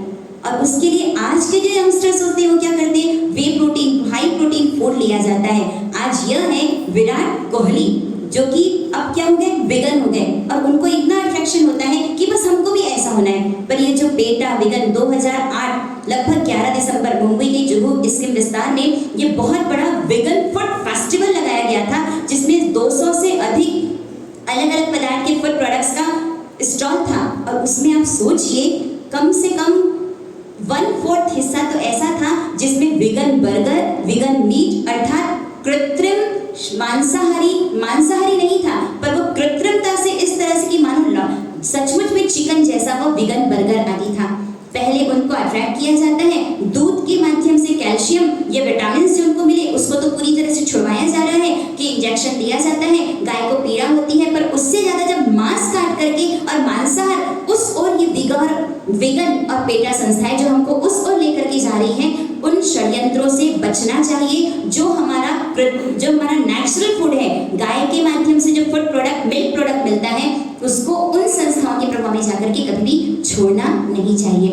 S1: और उसके लिए आज के जो यंगस्टर्स होते हैं वो क्या करते हैं, वे प्रोटीन, हाई प्रोटीन फूड लिया जाता है। आज यह है विराट कोहली, जो कि अब क्या हो गए, विगन हो गए, और उनको इतना अट्रैक्शन होता है कि बस हमको भी ऐसा होना है। पर ये जो बेटा विगन 2008 लगभग 11 दिसंबर मुंबई के जुहू स्किम विस्तार में ये बहुत बड़ा विगन फूड फेस्टिवल लगाया गया था, जिसमें 200 से अधिक अलग अलग पदार्थ के फूड प्रोडक्ट्स का स्टॉल था। और उसमें आप सोचिए, कम से कम 1/4 हिस्सा तो ऐसा था जिसमें विगन बर्गर, विगन मीट, अर्थात कृत्रिम मांसाहारी नहीं था, पर वो कृत्रिमता से इस तरह से कि मानो सचमुच में चिकन जैसा वो विगन बर्गर आदि था। पहले उनको अट्रैक्ट किया जाता है, दूध के माध्यम से कैल्शियम या विटामिन से उनको मिले, उसको तो पूरी तरह से छुड़वाया जा रहा है कि इंजेक्शन दिया जाता है, गाय को पीड़ा होती है। पर उससे ज्यादा जब मांस काट करके और मांसाहार उस ओर ये विगन और पेटा संस्थाएं जो हमको उस ओर लेकर के जा रही हैं, उन षड्यंत्रों से बचना चाहिए। जो हमारा नेचुरल फूड है, गाय के माध्यम से जो फूड प्रोडक्ट, मिल्क प्रोडक्ट मिलता है, उसको उन संस्थाओं के प्रभाव में जाकर के कभी भी छोड़ना नहीं चाहिए।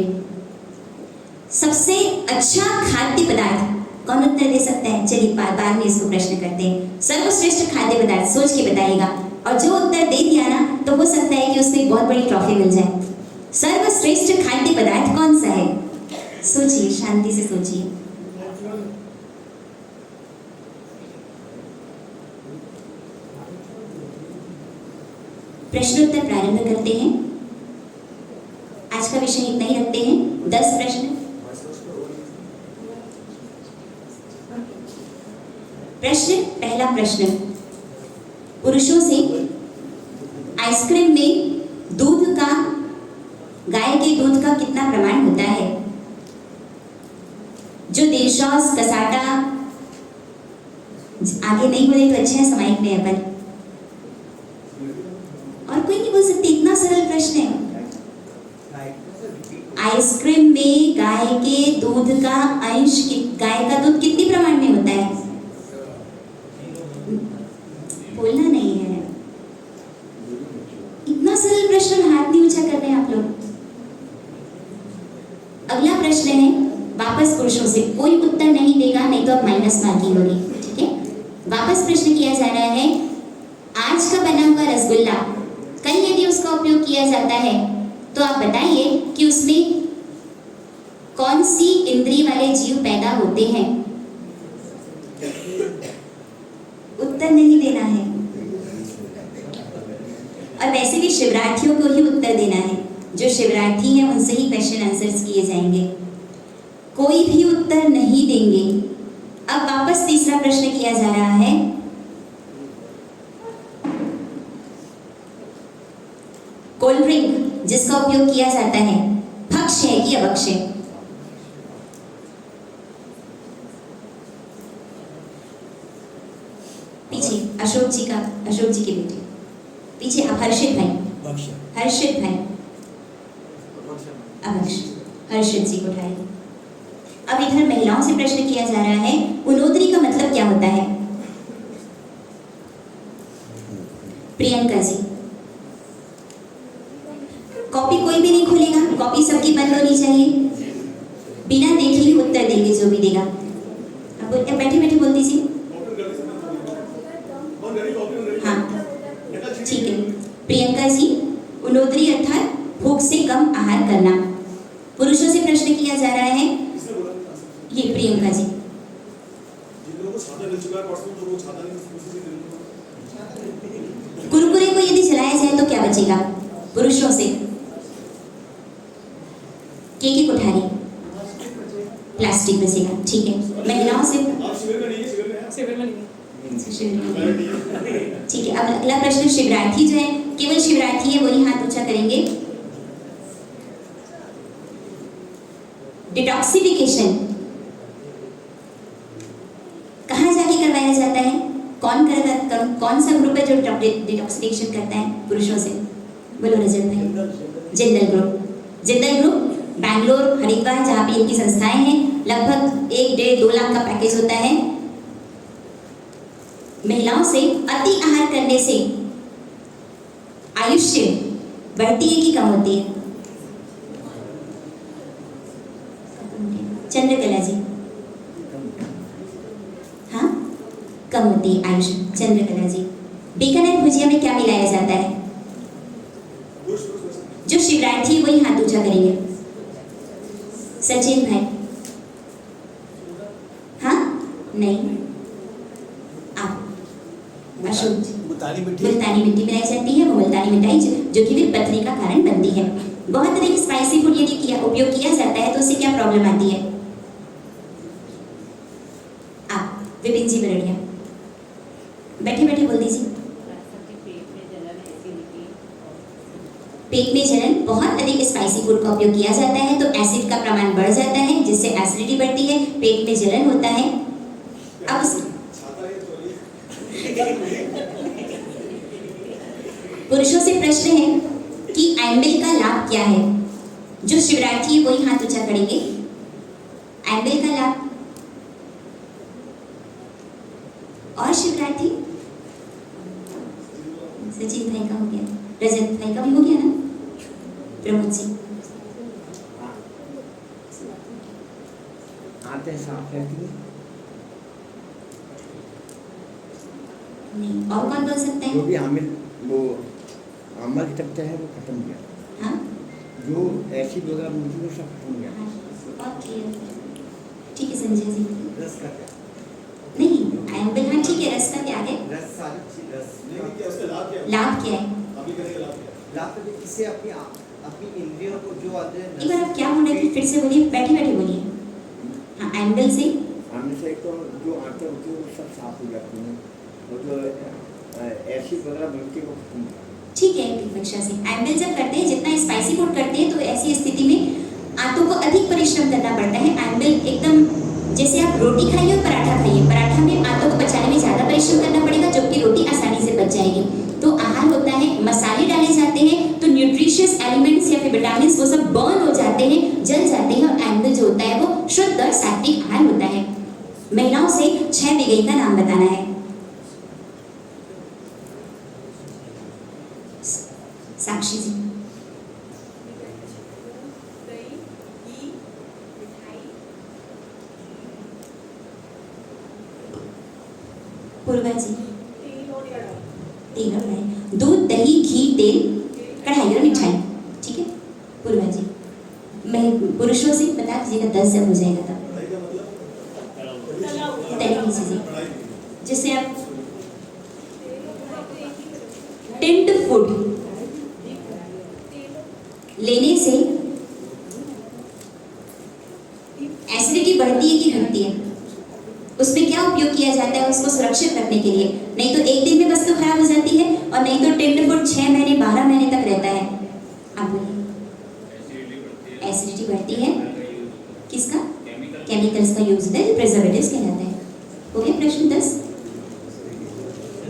S1: सबसे अच्छा खाद्य पदार्थ कौन उत्तर दे सकता है? चलिए बाद में इसको प्रश्न करते हैं। सर्वश्रेष्ठ खाद्य पदार्थ सोच के बताइएगा, और जो उत्तर दे दिया ना तो हो सकता है कि उसको एक बहुत बड़ी ट्रॉफी मिल जाए। सर्वश्रेष्ठ खाद्य पदार्थ कौन सा है? सोचिए, शांति से सोचिए। प्रश्नोत्तर प्रारंभ करते हैं। आज का विषय इतना ही रखते हैं, 10 प्रश्न। पहला प्रश्न, पुरुषों से आइसक्रीम में दूध का, गाय के दूध का कितना प्रमाण होता है? जो देशौस, कसाटा, आगे नहीं बोले तो अच्छा है, समाइक में अपन और कोई नहीं बोल सकते, इतना सरल प्रश्न है। आइसक्रीम में गाय के दूध का अंश, गाय का दूध कितनी प्रमाण में होता है? बोलना नहीं है, इतना सरल प्रश्न, हाथ नहीं ऊंचा कर रहे हैं आप लोग। अगला प्रश्न है वापस पुरुषों से, कोई उत्तर नहीं देगा नहीं तो अब माइनस मार्किंग होगी, ठीक है? वापस प्रश्न किया जा रहा है, आज का बना हुआ रसगुल्ला कल यदि उसका उपयोग किया जाता है तो आप बताइए कि उसमें कौन सी इंद्रिय वाले जीव पैदा होते हैं? उत्तर नहीं देना है, और वैसे भी शिवरात्रियों को ही उत्तर देना है। जो शिवरात्रि हैं उनसे ही क्वेश्चन आंसर्स किए जाएंगे। कोई भी उत्तर नहीं देंगे। अब वापस तीसरा प्रश्न किया जा रहा है, कोल्ड ड्रिंक जिसका उपयोग किया जाता है भक्ष्य है कि अभक्ष्य? पीछे अशोक जी के बेटे पीछे, आप हर्षित भाई, अभक्ष्य, हर्षित जी को उठाइए। अब इधर महिलाओं से प्रश्न किया जा रहा है, उनोदरी का मतलब क्या होता है? प्रियंका जी, कॉपी कोई भी नहीं खोलेगा, कॉपी सबकी बंद होनी चाहिए, बिना देखे ही उत्तर देंगे जो भी देगा। अब बैठे बैठे बोल दीजिए। हाँ ठीक है। प्रियंका जी, उनोदरी अर्थात भूख से कम आहार करना। पुरुषों से प्रश्न किया जा रहा है, ये प्रियंका जी, कुरकुरे को यदि जलाया जाए तो क्या बचेगा? पुरुषों से केक की कोठारी, प्लास्टिक बचेगा, ठीक है। महिलाओं से अच्छा, शिवरात्रि। ठीक है, अब अगला प्रश्न, शिवरात्रि जो है, केवल शिवरात्रि है वही हाथ ऊंचा करेंगे। डिटॉक्सिफिकेशन कहाँ जाके करवाया जाता है? कौन सा ग्रुप है जो डिटॉक्सिफिकेशन करता है पुरुषों से? बोलो रजत भाई। जिंदल ग्रुप बैंगलोर, हरिद्वार, जहाँ पे इनकी संस्थाएं हैं। लगभग 1-1.5-2 लाख का पैकेज होता है। महिलाओं से अति आहार करने से आयुष्य बढ़ती है कि कम होती है? चंद्रकला जी, हाँ, कम होती है आयुष्य। चंद्रकला जी, बीकानेर भुजिया में क्या मिलाया जाता है? जो शिवरात्रि है वही हाथ ऊंचा करेंगे। सचिन भाई, हाँ, नहीं, आप अशोक जी।
S3: मुल्तानी
S1: मिट्टी मिलाई जाती है, वो मुल्तानी मिठाई जो कि फिर पथरी का कारण बनती है। बहुत तरह की स्पाइसी फूड यदि उपयोग किया जाता है तो उससे क्या प्रॉब्लम आती है? आप विपिन जी बरड़िया, बैठे बैठे बोल दीजिए। पेट में जलन, बहुत अधिक स्पाइसी फूड का उपयोग किया जाता है तो एसिड का प्रमाण बढ़ जाता है, जिससे एसिडिटी बढ़ती है, पेट में जलन होता है। अब पुरुषों से प्रश्न है कि एंबल का लाभ क्या है? जो शिवरात्रि है वही हाथ ऊंचा करेंगे। एंबल का लाभ और शिवरात्रि। सचिन भाई का हो गया, रजत भाई का भी हो गया ना? प्रमोद जी,
S2: आते साफ रहती है।
S1: नहीं, और कौन बोल सकते
S2: जो
S1: हैं?
S2: भी आमिल वो अमल तकते हैं वो खत्म हो गया।
S1: हाँ,
S2: जो ऐसी वगैरह मुझे वो सब खत्म हो गया।
S1: बहुत क्लियर। ठीक है संजय जी।
S3: रस का क्या?
S1: नहीं, एंबल, हाँ ठीक है, रस का क्या है?
S3: रस सारी चीज रस नहीं क्या उसका लाभ क्या है?
S1: लाभ क्या है?
S3: अभी करेंगे लाभ क्या है? लाभ तो इससे अपनी इंद्रियों को जो आते हैं
S1: एक बार आप क्या बोल रहे थे, फिर से बोलिए, बैठे बैठे बोलिए। हाँ, एंबल से
S2: आने से तो जो आंखें होती है वो सब साफ हो जाती हैं, और जो ऐसी वगैरह बनती है वो खत्म हो जाती है।
S1: ठीक है, विवक्षा से एंबल जब करते हैं, जितना स्पाइसी फूड करते हैं तो ऐसी स्थिति में आंतों को अधिक परिश्रम करना पड़ता है। एंबल एकदम जैसे आप रोटी खाइए और पराठा खाइए, पराठा में आंतों को पचाने में ज़्यादा परिश्रम करना पड़ेगा, जबकि रोटी आसानी से पच जाएगी। तो आहार होता है, मसाले डाले जाते हैं तो न्यूट्रिशियस एलिमेंट्स या फिर विटामिन वो सब बर्न हो जाते हैं, जल जाते हैं, और एंबल जो होता है वो शुद्ध और सात्विक आहार होता है। महिलाओं से 6 बिगई का नाम बताना है। साक्षी जी, पूर्वा जी, तेल और कढ़ाई, दूध, दही, घी, तेल, कढ़ाई और मिठाई। ठीक है पूर्वा जी। मैं पुरुषों से बता दीजिएगा, 10 जब हो जाएगा तब तली हुई चीजें, जिससे आप टिंड फूड लेने से एसिडिटी बढ़ती है कि घटती है? उसमें क्या उपयोग किया जाता है उसको सुरक्षित रखने के लिए? नहीं तो एक दिन में वस्तु खराब हो जाती है, और नहीं तो टिंड फूड 6 महीने 12 महीने तक रहता है। आप बोलिए। एसिडिटी बढ़ती है, किसका? केमिकल्स का यूज होता है, प्रिजर्वेटिव्स कहलाता है। हो गया प्रश्न 10।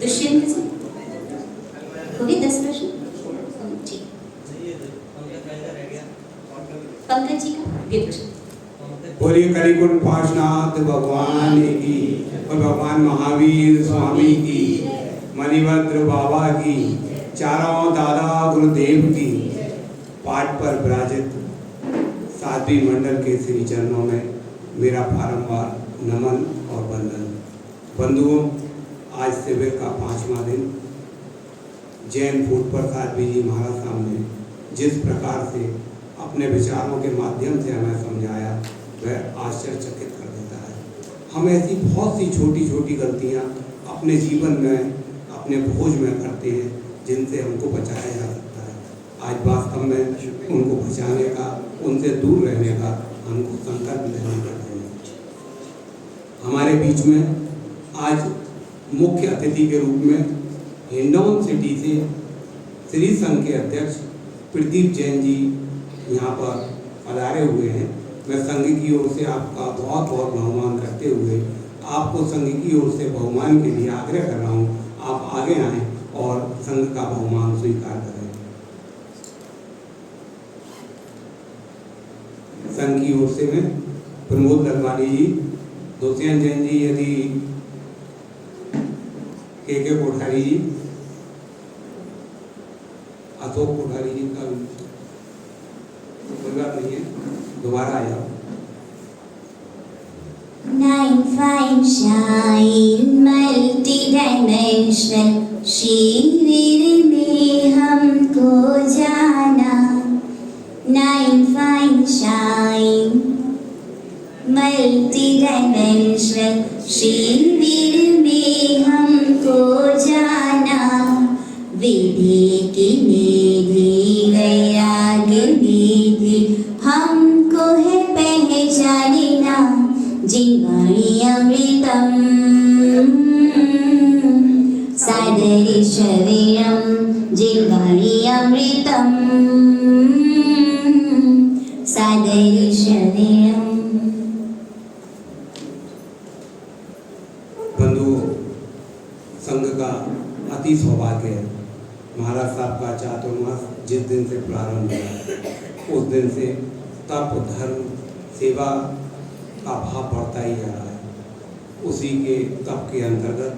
S1: दुष्यंत जी, हो गए 10 प्रश्न? ठीक। पंकज जी का विवरण।
S4: बोलिए कलिकुट पार्श्वनाथ भगवान की और भगवान महावीर स्वामी की, मणिभद्र बाबा की, चारों दादा गुरुदेव की, पाठ पर विराजित साध्वी मंडल के श्री चरणों में मेरा बारंबार नमन और वंदन। बंधुओं, आज शिविर का 5वां दिन। जैन फूड पर साध्वी जी महाराज साहब ने जिस प्रकार से अपने विचारों के माध्यम से हमें समझाया वह आश्चर्यचकित कर देता है। हम ऐसी बहुत सी छोटी छोटी गलतियां अपने जीवन में, अपने भोज में करते हैं, जिनसे हमको बचाया जा सकता है। आज वास्तव में उनको बचाने का, उनसे दूर रहने का हमको संकल्प लेना चाहिए। हमारे बीच में आज मुख्य अतिथि के रूप में हिंडौन सिटी से श्री संघ के अध्यक्ष प्रदीप जैन जी यहाँ पर पधारे हुए हैं। मैं संघ की ओर से आपका बहुत बहुत बहुमान रखते हुए आपको संघ की ओर से बहुमान के लिए आग्रह कर रहा हूँ, आप आगे आएँ और संघ का बहुमान स्वीकार करें। संघ की ओर से मैं प्रमोद ललवानी जी, दोषियन जैन जी, यदि के कोठारी जी, अशोक कोठारी जी का कोई बात नहीं है, दोबारा आ जाओ।
S1: Nine fine shine multi-dimensional शिविर में हमको जाना। Nine fine shine multi-dimensional शिविर में हमको जाना। विधि की निधि वैराग निधि हमको है पहचानना। जिनवाणी अमृतम सादरीशवीरम, जिनवाणी अमृतम सादरीशवीरम।
S4: बंधु, संघ का अति सौभाग्य है। महाराज साहब का चातुर्मास जिस दिन से प्रारंभ हुआ उस दिन से तप, धर्म, सेवा का भाव बढ़ता ही जा रहा है। उसी के तप के अंतर्गत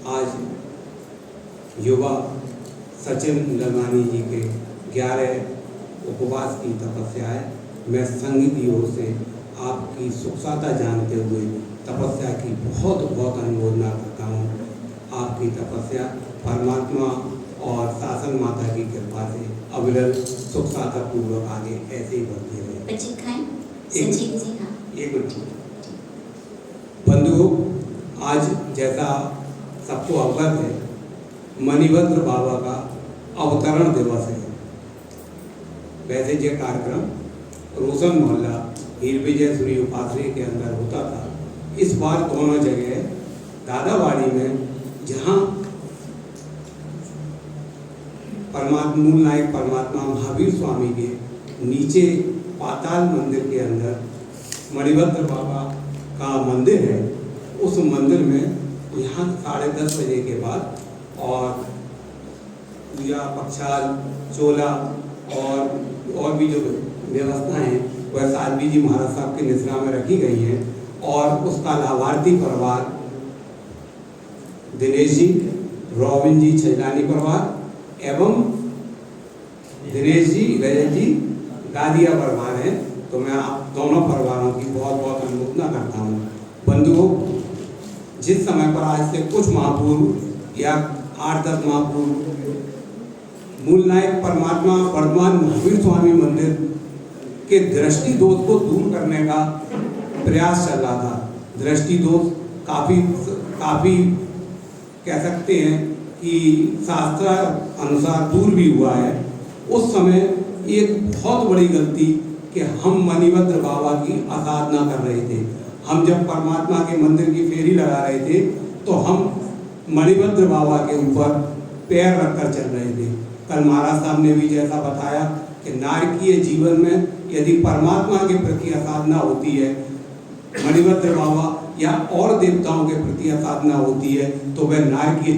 S4: आज युवा सचिन ललवानी जी के 11 उपवास की तपस्या है। मैं संघ की ओर से आपकी सुखसाता जानते हुए तपस्या की बहुत बहुत अनुमोदना करता हूँ। आपकी तपस्या परमात्मा और शासन माता की कृपा से अविरल सुखसाता पूर्वक आगे ऐसे ही बढ़ती रहे।
S1: बच्चे खाएं
S4: एक
S1: सचिन जी। हाँ,
S4: एक मिनट बंधु, आज जैसा सबको अवगत है, मणिभद्र बाबा का अवतरण दिवस है। वैसे ये कार्यक्रम रोशन मोहल्ला हीर विजय सूरी उपासनी के अंदर होता था। इस बार दोनों जगह दादावाड़ी में, जहाँ मूल नायक परमात्मा महावीर स्वामी के नीचे पाताल मंदिर के अंदर मणिभद्र बाबा का मंदिर है, उस मंदिर में यहाँ 10:30 बजे के बाद और पूजा, पक्षाल, चोला और भी जो व्यवस्थाएं हैं वह सालवी जी महाराज साहब के निश्रा में रखी गई हैं। और उसका लाभार्थी परिवार दिनेश जी, रोबिन जी छैलानी परिवार एवं दिनेश जी, रजत जी, दादिया परिवार हैं। तो मैं आप दोनों परिवारों की बहुत बहुत अनुमोदना करता हूँ। बंधुओं, जिस समय पर आज से कुछ माह पूर्व या 8-10 माह पूर्व मूल नायक परमात्मा वर्धमान महावीर स्वामी मंदिर के दृष्टि दोष को दूर करने का प्रयास चल रहा था। दृष्टि दोष काफ़ी कह सकते हैं कि शास्त्र अनुसार दूर भी हुआ है। उस समय एक बहुत बड़ी गलती कि हम मणिभद्र बाबा की आराधना कर रहे थे। हम जब परमात्मा के मंदिर की फेरी लगा रहे थे तो हम मणिभद्र बाबा के ऊपर पैर रखकर चल रहे थे। कल महाराज साहब ने भी जैसा बताया कि नारकीय जीवन में यदि परमात्मा के प्रति आराधना होती है, मणिभद्र बाबा या और देवताओं के प्रति आराधना होती है, तो वह नारकीय